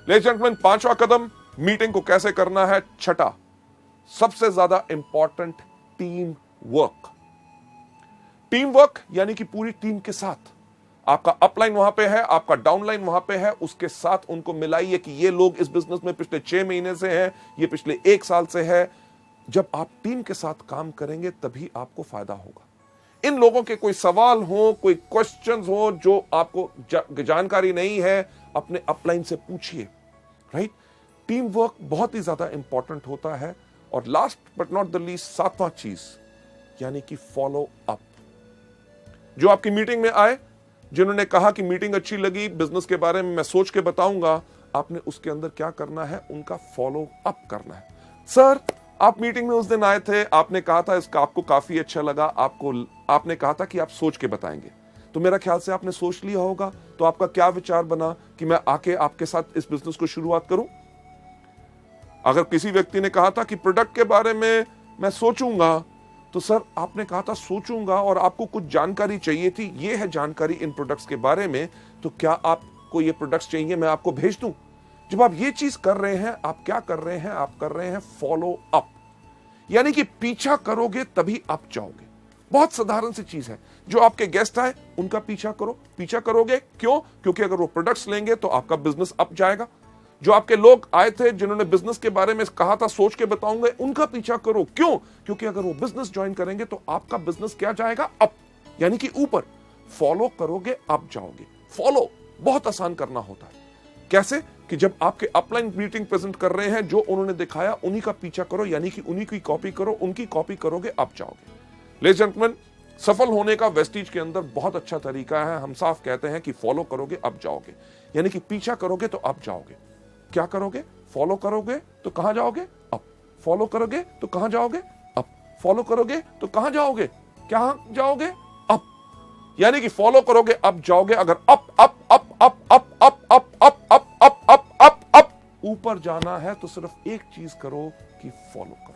लेडीज एंड जेंटलमैन, 5वां कदम मीटिंग को कैसे करना है। छठा सबसे ज्यादा important, team work. Team work यानी कि पूरी टीम के साथ, आपका अपलाइन वहां पे है, आपका डाउनलाइन वहां पे है, उसके साथ उनको मिलाइए कि ये लोग इस बिजनेस में पिछले 6 महीने से हैं, ये पिछले 1 साल से है। जब आप टीम के साथ काम करेंगे तभी आपको फायदा होगा। इन लोगों के कोई सवाल हो, कोई क्वेश्चंस हो जो आपको जानकारी नहीं है, अपने अपलाइन से पूछिए, राइट। टीम वर्क बहुत ही ज्यादा इंपॉर्टेंट होता है। और last but not the least, 7वां चीज यानी कि फॉलो अप। जो आपकी मीटिंग में आए, जिन्होंने कहा कि मीटिंग अच्छी लगी, बिजनेस के बारे में मैं सोच के बताऊंगा, आपने उसके अंदर क्या करना है, उनका फॉलो अप करना है। सर, आप मीटिंग में उस दिन आए थे, आपने कहा था इसका आपको काफी अच्छा लगा, आपने कहा था कि आप सोच के बताएंगे, तो मेरा ख्याल से आपने सोच लिया होगा। तो आपका क्या विचार बना कि मैं आके आपके साथ इस बिजनेस को शुरुआत करूं? अगर किसी व्यक्ति ने कहा था कि प्रोडक्ट के बारे में मैं सोचूंगा, तो सर आपने कहा था सोचूंगा और आपको कुछ जानकारी चाहिए थी, ये है जानकारी इन प्रोडक्ट्स के बारे में, तो क्या आपको ये प्रोडक्ट्स चाहिए, मैं आपको भेज दूं? जब आप ये चीज कर रहे हैं, आप क्या कर रहे हैं, आप कर रहे हैं फॉलो अप, यानी कि पीछा करोगे तभी आप जाओगे। बहुत साधारण सी चीज है। जो आपके गेस्ट आए उनका पीछा करो। पीछा करोगे क्यों? क्योंकि अगर वो प्रोडक्ट्स लेंगे तो आपका बिजनेस अप जाएगा। जो आपके लोग आए थे जिन्होंने बिजनेस के बारे में कहा था सोच के बताऊंगा, उनका पीछा करो। क्यों? क्योंकि अगर वो बिजनेस ज्वाइन करेंगे तो आपका बिजनेस क्या जाएगा? अप, यानी कि ऊपर। फॉलो करोगे अप जाओगे। फॉलो बहुत आसान करना होता है। कैसे? कि जब आपके अपलाइन मीटिंग प्रेजेंट कर रहे हैं, जो उन्होंने दिखाया उन्हीं का पीछा करो, यानी कि उन्हीं की कॉपी करो, उनकी कॉपी करोगे अप जाओगे। लेडीज एंड जेंटलमैन, सफल होने का वेस्टीज के अंदर बहुत अच्छा तरीका है। हम साफ कहते हैं कि फॉलो करोगे अप जाओगे, यानी कि पीछा करोगे तो अप जाओगे। क्या करोगे? फॉलो करोगे तो कहां जाओगे? अप। फॉलो करोगे तो कहां जाओगे? अप। फॉलो करोगे तो कहां जाओगे? क्या जाओगे? अप। यानी कि फॉलो करोगे अप जाओगे। अगर up up up up up up up up up up up up up ऊपर जाना है तो सिर्फ एक चीज करो कि फॉलो करो।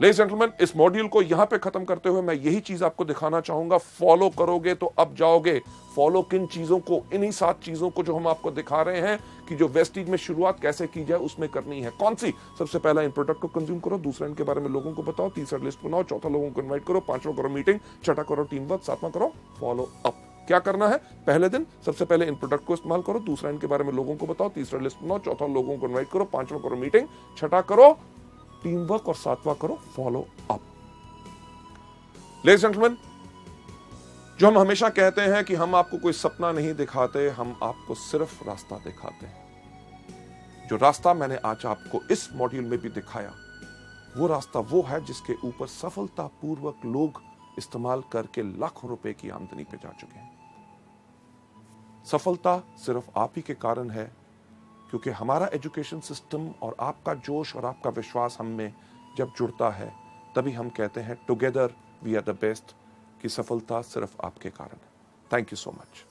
लेडीज एंड जेंटलमैन, इस मॉड्यूल को यहां पे खत्म करते हुए मैं यही चीज आपको दिखाना चाहूंगा। फॉलो करोगे तो अब जाओगे। फॉलो किन चीजों को? इन्हीं 7 चीजों को जो हम आपको दिखा रहे हैं कि जो वेस्टीज में शुरुआत कैसे की जाए उसमें करनी है। कौन सी? सबसे पहला इन प्रोडक्ट को कंज्यूम करो, दूसरा इनके बारे में लोगों को बताओ, तीसरा लिस्ट बनाओ, चौथा लोगों को इन्वाइट करो, 5वां करो मीटिंग, छठा करो टीम वर्क, 7वां करो फॉलो अप। क्या करना है? पहले दिन सबसे पहले इन प्रोडक्ट को इस्तेमाल करो, दूसरा इनके बारे में लोगों को बताओ, तीसरा लिस्ट बनाओ, चौथा लोगों को इन्वाइट करो, 5वां करो मीटिंग, छठा करो टीम वर्क और 7वां करो follow up. Ladies and gentleman, जो हम हमेशा कहते हैं कि हम आपको कोई सपना नहीं दिखाते, हम आपको सिर्फ रास्ता दिखाते हैं। जो रास्ता मैंने आज आपको इस मॉड्यूल में भी दिखाया, वो रास्ता वो है जिसके ऊपर सफलतापूर्वक लोग इस्तेमाल करके लाखों रुपए की आमदनी पे जा चुके हैं। सफलता सिर्फ आप ही के कारण है, क्योंकि हमारा एजुकेशन सिस्टम और आपका जोश और आपका विश्वास हम में जब जुड़ता है, तभी हम कहते हैं together we are the best, कि सफलता सिर्फ आपके कारण है। Thank you so much.